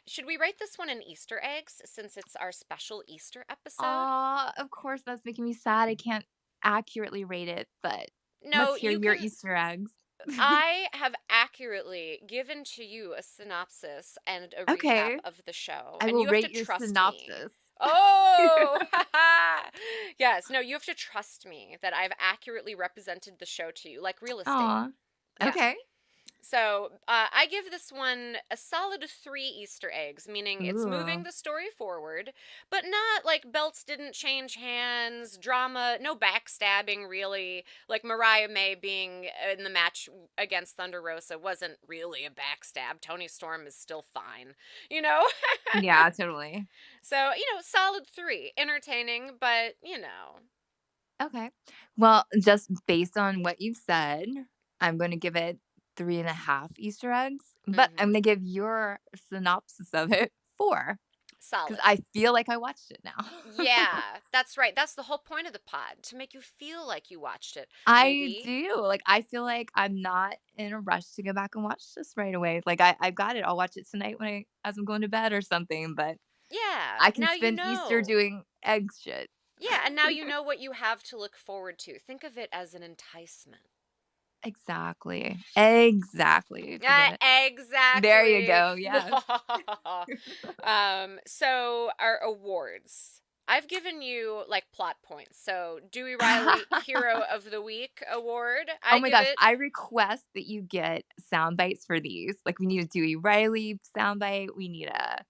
S4: should we rate this one in Easter eggs since it's our special Easter episode?
S3: Of course, that's making me sad. I can't accurately rate it, but
S4: No,
S3: let's hear your Easter eggs.
S4: I have accurately given to you a synopsis and a recap of the show.
S3: I
S4: and
S3: will
S4: you have
S3: rate
S4: to
S3: your
S4: trust
S3: synopsis.
S4: Me. Oh, yes. No, you have to trust me that I've accurately represented the show to you, like real estate.
S3: Aw.
S4: Yeah.
S3: Okay.
S4: So I give this one a solid 3 Easter eggs, meaning it's moving
S3: Ooh.
S4: the story forward, but not like belts didn't change hands, drama, no backstabbing really. Like Mariah May being in the match against Thunder Rosa wasn't really a backstab. Toni Storm is still fine, you know?
S3: Yeah, totally.
S4: So, solid 3. Entertaining, but,
S3: Okay. Well, just based on what you've said, I'm going to give it 3.5 Easter eggs, but I'm going to give your synopsis of it 4.
S4: Solid.
S3: Because I feel like I watched it now.
S4: Yeah, that's right. That's the whole point of the pod, to make you feel like you watched it.
S3: I do. Like, I feel like I'm not in a rush to go back and watch this right away. Like, I've got it. I'll watch it tonight as I'm going to bed or something, but
S4: yeah,
S3: I can
S4: now
S3: spend Easter doing egg shit.
S4: Yeah, and now you know what you have to look forward to. Think of it as an enticement.
S3: Exactly. Exactly.
S4: Exactly.
S3: There you go. Yeah.
S4: So our awards. I've given you like plot points. So Dewey Riley Hero of the Week award.
S3: Oh my gosh. I request that you get sound bites for these. Like we need a Dewey Riley soundbite. We need a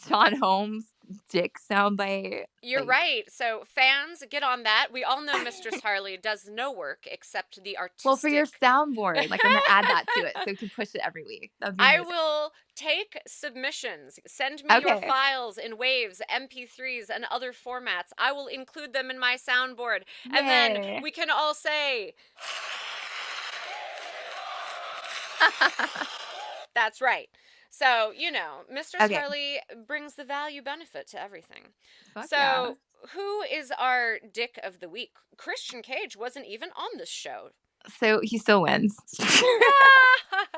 S3: John Holmes dick soundbite.
S4: You're right. So fans, get on that. We all know Mistress Harley does no work except the artistic.
S3: Well, for your soundboard, like I'm gonna add that to it so we can push it every week.
S4: I will take submissions. Send me your files in waves, MP3s, and other formats. I will include them in my soundboard, and then we can all say. That's right. So, Mistress Harley brings the value benefit to everything. Who is our dick of the week? Christian Cage wasn't even on this show.
S3: So he still wins.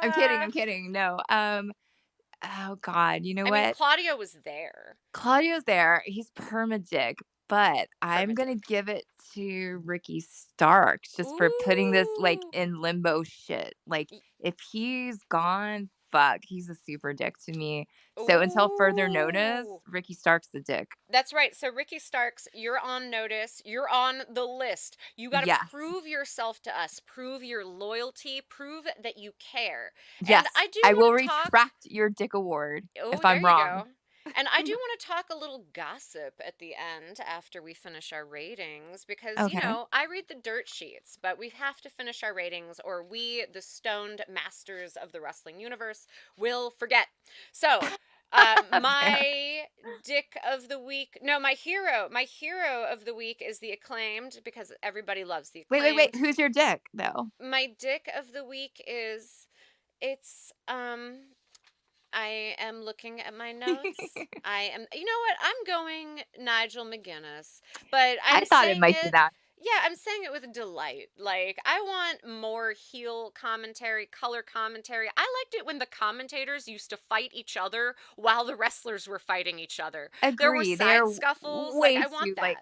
S3: I'm kidding. No. Oh God, you know what?
S4: I mean, Claudio was there.
S3: Claudio's there. He's perma-dick, but I'm gonna give it to Ricky Stark just for putting this like in limbo shit. Like if he's gone, fuck, he's a super dick to me. So until further notice, Ricky Stark's the dick.
S4: That's right. So Ricky Starks, you're on notice. You're on the list. You got to prove yourself to us. Prove your loyalty. Prove that you care.
S3: Yes,
S4: and
S3: I will retract your dick award if I'm wrong.
S4: And I do want to talk a little gossip at the end after we finish our ratings because, you
S3: Okay.
S4: know, I read the dirt sheets, but we have to finish our ratings or we, the stoned masters of the wrestling universe, will forget. So,
S3: Fair.
S4: my dick of the week, no, my hero of the week is the Acclaimed because everybody loves the
S3: Wait, wait, wait.
S4: Acclaimed.
S3: Who's your dick, though?
S4: My dick of the week is, it's, I am looking at my notes. You know what? I'm going Nigel McGuinness, but
S3: I
S4: I'm
S3: thought it
S4: saying
S3: might be
S4: it,
S3: that.
S4: yeah, I'm saying it with delight. Like, I want more heel commentary, color commentary. I liked it when the commentators used to fight each other while the wrestlers were fighting each other. There were
S3: Agree.
S4: side
S3: They're
S4: scuffles. Like,
S3: way
S4: I want
S3: too,
S4: that.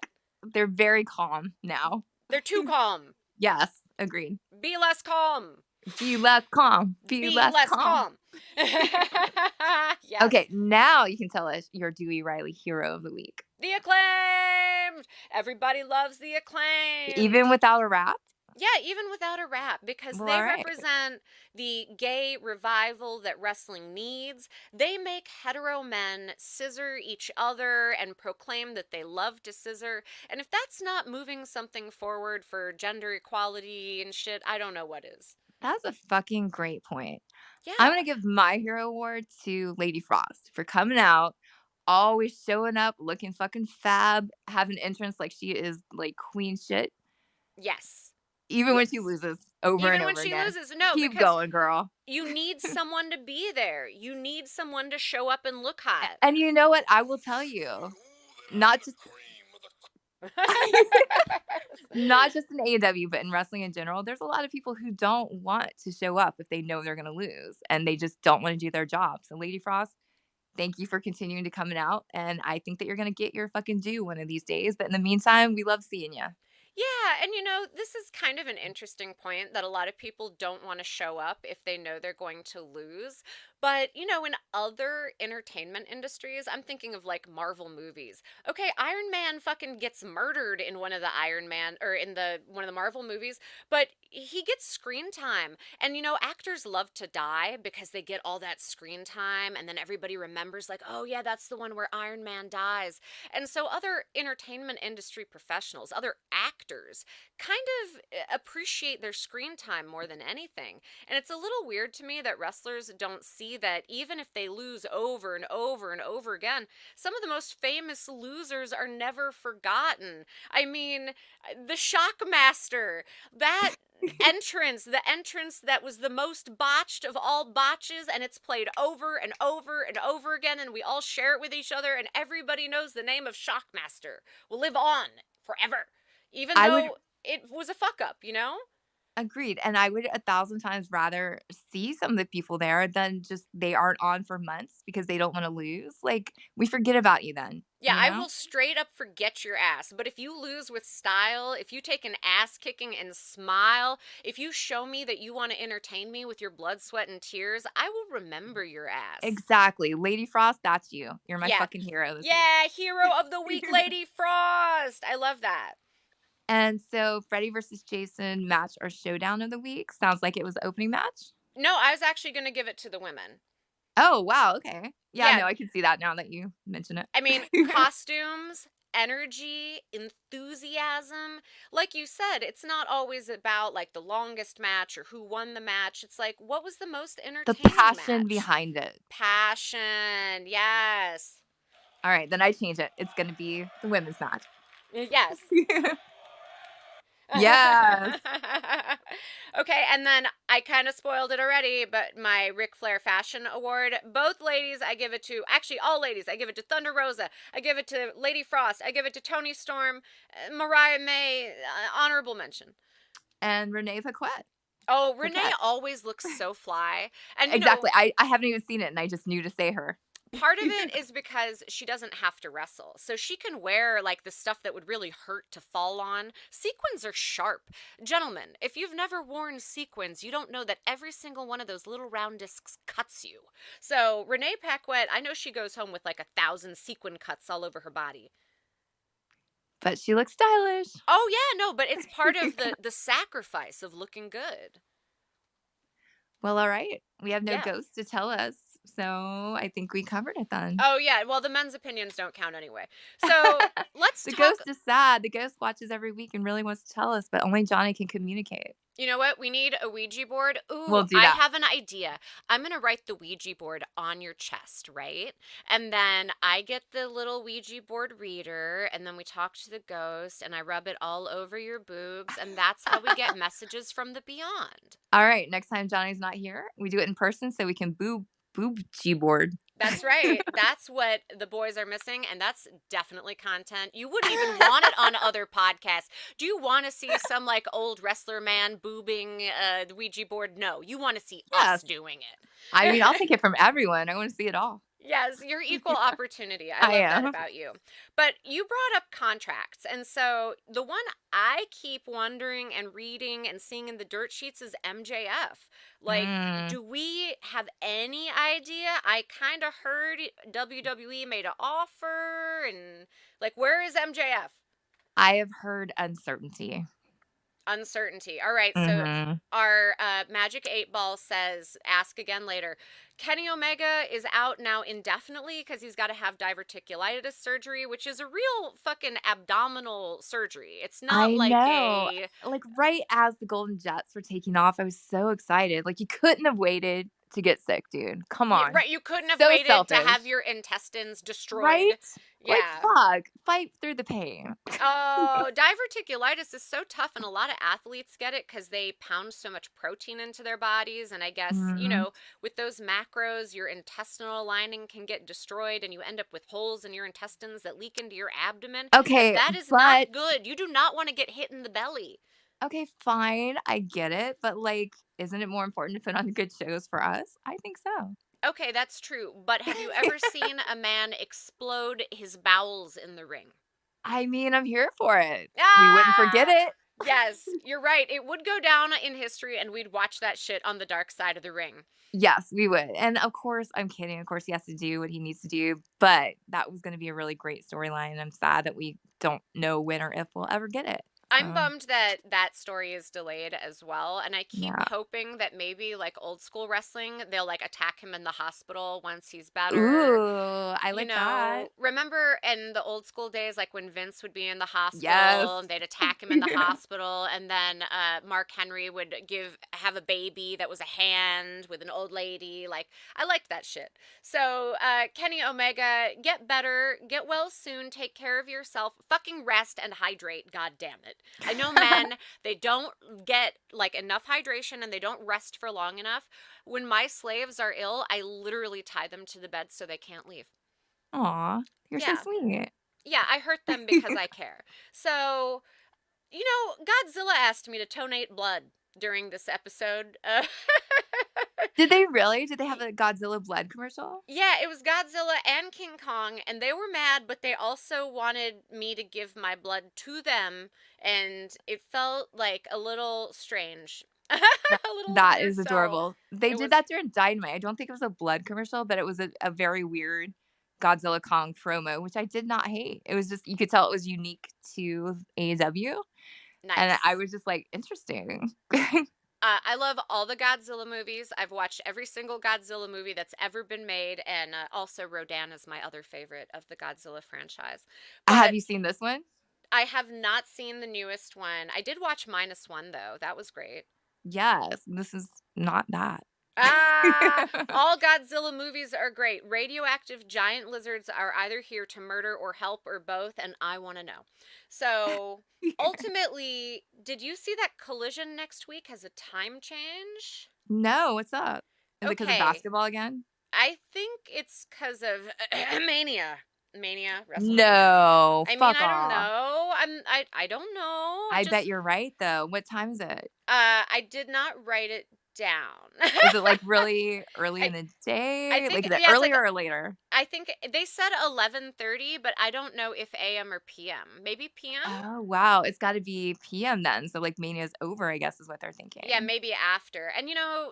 S3: they're very calm now.
S4: They're too calm.
S3: Yes, agreed.
S4: Be less calm.
S3: Be less calm. Be
S4: Be
S3: less
S4: less
S3: calm.
S4: calm. Yes.
S3: Okay, now you can tell us your Dewey Riley hero of the week.
S4: The Acclaimed! Everybody loves the Acclaimed.
S3: Even without a rap?
S4: Yeah, even without a rap, because
S3: Well,
S4: they
S3: all right.
S4: represent the gay revival that wrestling needs. They make hetero men scissor each other and proclaim that they love to scissor. And if that's not moving something forward for gender equality and shit, I don't know what is.
S3: That's a fucking great point.
S4: Yeah.
S3: I'm going to give my hero award to Lady Frost for coming out, always showing up, looking fucking fab, having entrance like she is like queen shit.
S4: Yes.
S3: Even when
S4: Yes.
S3: she loses over
S4: Even
S3: and
S4: when
S3: over
S4: she
S3: again.
S4: loses. No,
S3: Keep
S4: because
S3: going, girl.
S4: you need someone to be there. You need someone to show up and look hot.
S3: And you know what? I will tell you, not just not just in AEW, but in wrestling in general, there's a lot of people who don't want to show up if they know they're going to lose and they just don't want to do their job. So, Lady Frost, thank you for continuing to coming out. And I think that you're going to get your fucking due one of these days. But in the meantime, we love seeing you.
S4: Yeah, and you know, this is kind of an interesting point that a lot of people don't want to show up if they know they're going to lose. But, you know, in other entertainment industries, I'm thinking of like Marvel movies. Okay, Iron Man fucking gets murdered in one of the Iron Man or in the one of the Marvel movies, but he gets screen time. And you know, actors love to die because they get all that screen time and then everybody remembers like, "Oh yeah, that's the one where Iron Man dies." And so other entertainment industry professionals, other actors kind of appreciate their screen time more than anything. And it's a little weird to me that wrestlers don't see that even if they lose over and over and over again, some of the most famous losers are never forgotten. I mean, the Shockmaster, that the entrance that was the most botched of all botches, and it's played over and over and over again, and we all share it with each other, and everybody knows the name of Shockmaster will live on forever, even though it was a fuck up, you know?
S3: Agreed. And I would 1,000 times rather see some of the people there than just they aren't on for months because they don't want to lose. Like, we forget about you then.
S4: Yeah,
S3: you
S4: I
S3: know?
S4: will straight up forget your ass. But if you lose with style, if you take an ass kicking and smile, if you show me that you want to entertain me with your blood, sweat, and tears, I will remember your ass.
S3: Exactly. Lady Frost, that's you. You're my
S4: Yeah.
S3: fucking hero this week.
S4: Yeah, hero of the week, Lady Frost. I love that.
S3: And so Freddie versus Jason match or showdown of the week. Sounds like it was the opening match.
S4: No, I was actually going to give it to the women.
S3: Oh, wow. Okay. Yeah,
S4: Yeah.
S3: no, I can see that now that you mention it.
S4: I mean, costumes, energy, enthusiasm. Like you said, it's not always about like the longest match or who won the match. It's like, what was the most
S3: The
S4: entertaining
S3: passion
S4: match?
S3: behind it.
S4: Passion, yes.
S3: All right, then I change it. It's going to be the women's match.
S4: Yes.
S3: Yes.
S4: Okay, and then I kind of spoiled it already, but my Ric Flair Fashion Award, both ladies I give it to, actually all ladies, I give it to Thunder Rosa, I give it to Lady Frost, I give it to Toni Storm, Mariah May, honorable mention.
S3: And Renee Paquette.
S4: Oh, Renee
S3: Paquette.
S4: always looks so fly. And
S3: Exactly.
S4: You know,
S3: I haven't even seen it, and I just knew to say her.
S4: part of it is because she doesn't have to wrestle. So she can wear like the stuff that would really hurt to fall on. Sequins are sharp. Gentlemen, if you've never worn sequins, you don't know that every single one of those little round discs cuts you. So Renee Paquette, I know she goes home with like 1,000 sequin cuts all over her body.
S3: But she looks stylish.
S4: Oh yeah, no, but it's part of the sacrifice of looking good.
S3: Well, all right. We have no
S4: Yeah.
S3: ghost to tell us So I think we covered it then.
S4: Oh, yeah. Well, the men's opinions don't count anyway. So let's
S3: The
S4: talk.
S3: ghost is sad. The ghost watches every week and really wants to tell us, but only Johnny can communicate.
S4: You know what? We need a Ouija board. Ooh,
S3: We'll do
S4: I
S3: that.
S4: have an idea. I'm going to write the Ouija board on your chest, right? And then I get the little Ouija board reader, and then we talk to the ghost, and I rub it all over your boobs, and that's how we get messages from the beyond.
S3: All right. Next time Johnny's not here, we do it in person so we can boob G-board.
S4: That's right. That's what the boys are missing, and that's definitely content. You wouldn't even want it on other podcasts. Do you want to see some like old wrestler man boobing the Ouija board? No, you want to see us doing it.
S3: I mean, I'll take it from everyone. I want to see it all.
S4: Yes, you're equal opportunity. I love that about you. But you brought up contracts. And so the one I keep wondering and reading and seeing in the dirt sheets is MJF. Like, do we have any idea? I kind of heard WWE made an offer. And, like, where is MJF?
S3: I have heard uncertainty.
S4: Uncertainty. All right. So our Magic 8 Ball says, ask again later. Kenny Omega is out now indefinitely because he's got to have diverticulitis surgery, which is a real fucking abdominal surgery. It's not
S3: like right as the Golden Jets were taking off, I was so excited. Like, you couldn't have waited to get sick, dude. Come on.
S4: Right. You couldn't have
S3: So
S4: waited
S3: selfish.
S4: to have your intestines destroyed.
S3: Right?
S4: Yeah.
S3: Like, fuck. Fight through the pain.
S4: Oh, diverticulitis is so tough, and a lot of athletes get it because they pound so much protein into their bodies. And I guess, you know, with those macros, your intestinal lining can get destroyed, and you end up with holes in your intestines that leak into your abdomen.
S3: Okay.
S4: And that is not good. You do not want to get hit in the belly.
S3: Okay, fine. I get it. But, like, isn't it more important to put on good shows for us? I think so.
S4: Okay, that's true. But have you ever seen a man explode his bowels in the ring?
S3: I mean, I'm here for it. We wouldn't forget it.
S4: Yes, you're right. It would go down in history, and we'd watch that shit on the dark side of the ring.
S3: Yes, we would. And of course, I'm kidding. Of course, he has to do what he needs to do. But that was going to be a really great storyline. I'm sad that we don't know when or if we'll ever get it.
S4: I'm bummed that that story is delayed as well, and I keep hoping that maybe, like old school wrestling, they'll like attack him in the hospital once he's better.
S3: Ooh, I like that.
S4: Remember in the old school days, like when Vince would be in the hospital and they'd attack him in the hospital, and then Mark Henry would have a baby that was a hand with an old lady. Like, I liked that shit. So Kenny Omega, get better, get well soon, take care of yourself, fucking rest and hydrate. God damn it. I know men, they don't get like enough hydration and they don't rest for long enough. When my slaves are ill, I literally tie them to the bed so they can't leave.
S3: Aw, you're so sweet.
S4: Yeah, I hurt them because I care. So, you know, Godzilla asked me to donate blood during this episode.
S3: Did they really? Did they have a Godzilla blood commercial?
S4: Yeah, it was Godzilla and King Kong, and they were mad, but they also wanted me to give my blood to them, and it felt like a little strange.
S3: That is adorable. They did that during Dynamite. I don't think it was a blood commercial, but it was a very weird Godzilla Kong promo, which I did not hate. It was just, you could tell it was unique to AEW.
S4: Nice.
S3: And I was just like, interesting.
S4: I love all the Godzilla movies. I've watched every single Godzilla movie that's ever been made, and also Rodan is my other favorite of the Godzilla franchise. But
S3: have you seen this one?
S4: I have not seen the newest one. I did watch -1, though. That was great.
S3: Yes, this is not that.
S4: All Godzilla movies are great. Radioactive giant lizards are either here to murder or help or both, and I want to know. So, ultimately, did you see that Collision next week has a time change?
S3: No, what's up? Is it because of basketball again?
S4: I think it's because of Mania. WrestleMania.
S3: No,
S4: I mean, I don't know. I don't know.
S3: I bet you're right, though. What time is it?
S4: I did not write it down.
S3: Is it like really early in the day?
S4: I think,
S3: like, is it earlier or later?
S4: I think they said 11:30, but I don't know if AM or PM. Maybe PM?
S3: Oh, wow. It's gotta be PM then, so, like, Mania's over, I guess, is what they're
S4: Yeah,
S3: thinking.
S4: maybe after. And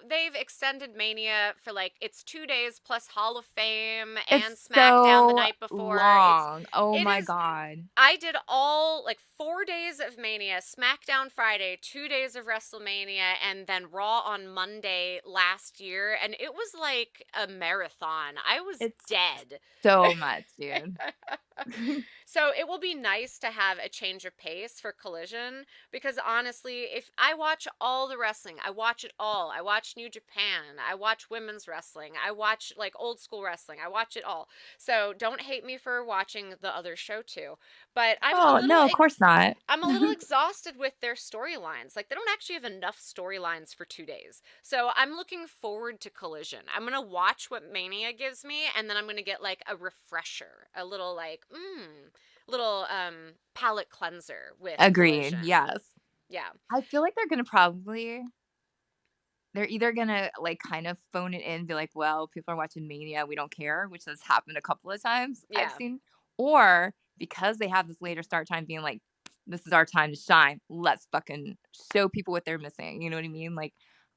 S4: they've extended Mania for like it's 2 days plus Hall of Fame and
S3: It's
S4: SmackDown the
S3: so
S4: night before.
S3: long. Oh
S4: It
S3: my
S4: is
S3: god.
S4: I did all like 4 days of Mania, SmackDown Friday, 2 days of WrestleMania, and then Raw on Monday last year, and it was like a marathon. I was
S3: It's
S4: dead.
S3: so much, dude.
S4: So it will be nice to have a change of pace for Collision because honestly, if I watch all the wrestling, I watch it all. I watch New Japan, I watch women's wrestling, I watch like old school wrestling, I watch it all. So don't hate me for watching the other show too. But
S3: Oh, no, of course not.
S4: I'm a little exhausted with their storylines. Like, they don't actually have enough storylines for 2 days. So I'm looking forward to Collision. I'm going to watch what Mania gives me, and then I'm going to get, like, a refresher. A little, like, palate cleanser with
S3: Agreed,
S4: Collision.
S3: yes.
S4: Yeah.
S3: I feel like they're either gonna, like, kind of phone it in, be like, "Well, people are watching Mania, we don't care," which has happened a couple of times I've
S4: Yeah.
S3: seen, or because they have this later start time being like, "This is our time to shine, let's fucking show people what they're missing," you know what I mean? Like,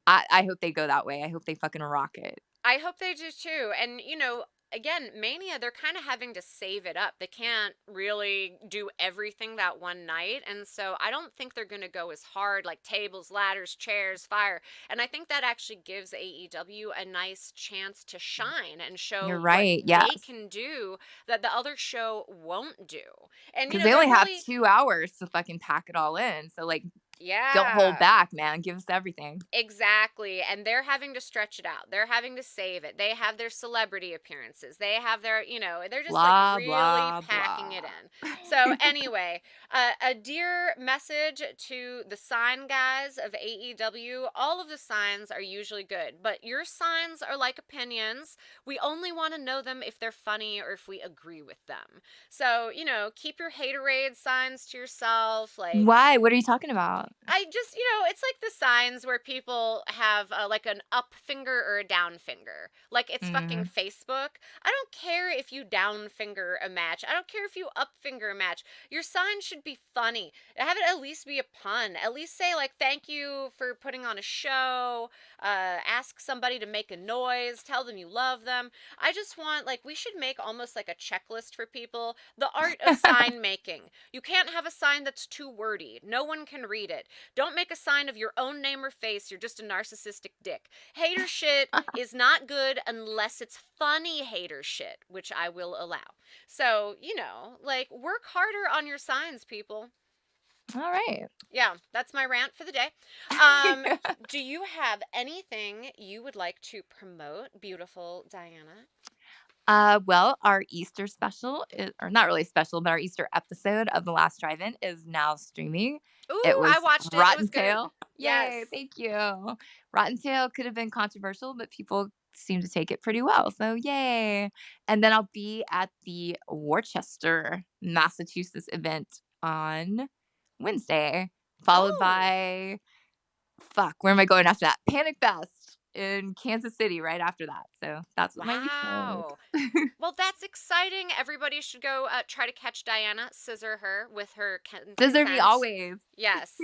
S3: I hope they go that way, I hope they fucking rock it.
S4: I hope they do too. And, again, Mania, they're kind of having to save it up. They can't really do everything that one night. And so I don't think they're going to go as hard like tables, ladders, chairs, fire. And I think that actually gives AEW a nice chance to shine and
S3: You're
S4: show what
S3: right,
S4: they
S3: yes,
S4: can do that the other show won't do. And,
S3: because they
S4: they're
S3: only have
S4: really,
S3: 2 hours to fucking pack it all in, so, like, don't hold
S4: yeah.
S3: back, man, give us everything.
S4: Exactly. And they're having to stretch it out. They're having to save it. They have their celebrity appearances. They have their, they're just like
S3: Blah,
S4: really
S3: blah,
S4: packing it
S3: blah.
S4: in. So, anyway, a dear message to the sign guys of AEW. All of the signs are usually good, but your signs are like opinions. We only want to know them if they're funny or if we agree with them. So, keep your haterade signs to yourself. Like,
S3: Why? What are you talking about?
S4: I just, it's like the signs where people have like an up finger or a down finger. Like it's fucking
S3: Mm.
S4: Facebook. I don't care if you down finger a match. I don't care if you up finger a match. Your sign should be funny. Have it at least be a pun. At least say like, thank you for putting on a show. Ask somebody to make a noise. Tell them you love them. I just want, like, we should make almost like a checklist for people. The art of sign making. You can't have a sign that's too wordy. No one can read it. Don't make a sign of your own name or face. You're just a narcissistic dick. Hater shit is not good unless it's funny hater shit, which I will allow. So, like, work harder on your signs, people.
S3: All right.
S4: Yeah, that's my rant for the day. Do you have anything you would like to promote, beautiful Diana?
S3: Well, our Easter special or not really special, but our Easter episode of The Last Drive-In is now streaming. It
S4: Ooh, I
S3: was
S4: watched it. It
S3: Rotten
S4: was good.
S3: Tail.
S4: Yes.
S3: Yay, thank you. Rotten Tail could have been controversial, but people seem to take it pretty well. So yay. And then I'll be at the Worcester, Massachusetts event on Wednesday, followed
S4: Oh,
S3: by where am I going after that? Panic Fest in Kansas City right after that. So that's what my week's
S4: wow.
S3: like.
S4: Well, that's exciting. Everybody should go try to catch Diana, scissor her with her
S3: Scissor me
S4: consent.
S3: always.
S4: Yes.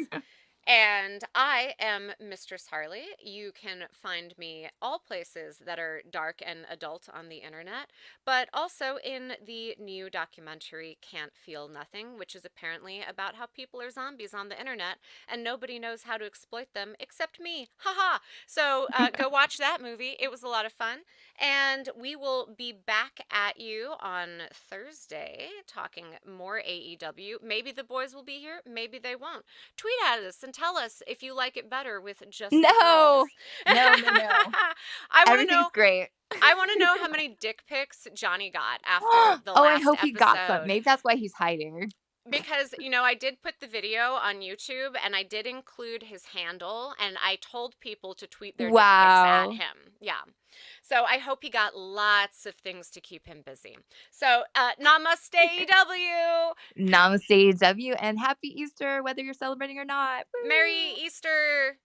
S4: And I am Mistress Harley. You can find me all places that are dark and adult on the internet, but also in the new documentary Can't Feel Nothing, which is apparently about how people are zombies on the internet and nobody knows how to exploit them except me. Haha. So go watch that movie. It was a lot of fun. And we will be back at you on Thursday talking more AEW. Maybe the boys will be here, maybe they won't. Tweet at us and tell us if you like it better with just the
S3: No.
S4: girls.
S3: No.
S4: I want to
S3: Everything's
S4: know.
S3: great.
S4: I want to know how many dick pics Johnny got after the
S3: Oh, I
S4: last
S3: hope he got some.
S4: episode.
S3: Maybe that's why he's hiding.
S4: Because, I did put the video on YouTube and I did include his handle and I told people to tweet their dick pics at
S3: Wow.
S4: him. Yeah. So I hope he got lots of things to keep him busy. So, namaste, EW.
S3: Namaste, W, and happy Easter, whether you're celebrating or not.
S4: Merry
S3: Woo.
S4: Easter.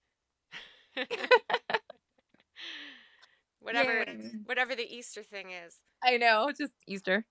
S4: Whatever
S3: Yay.
S4: whatever the Easter thing is.
S3: I know, just Easter.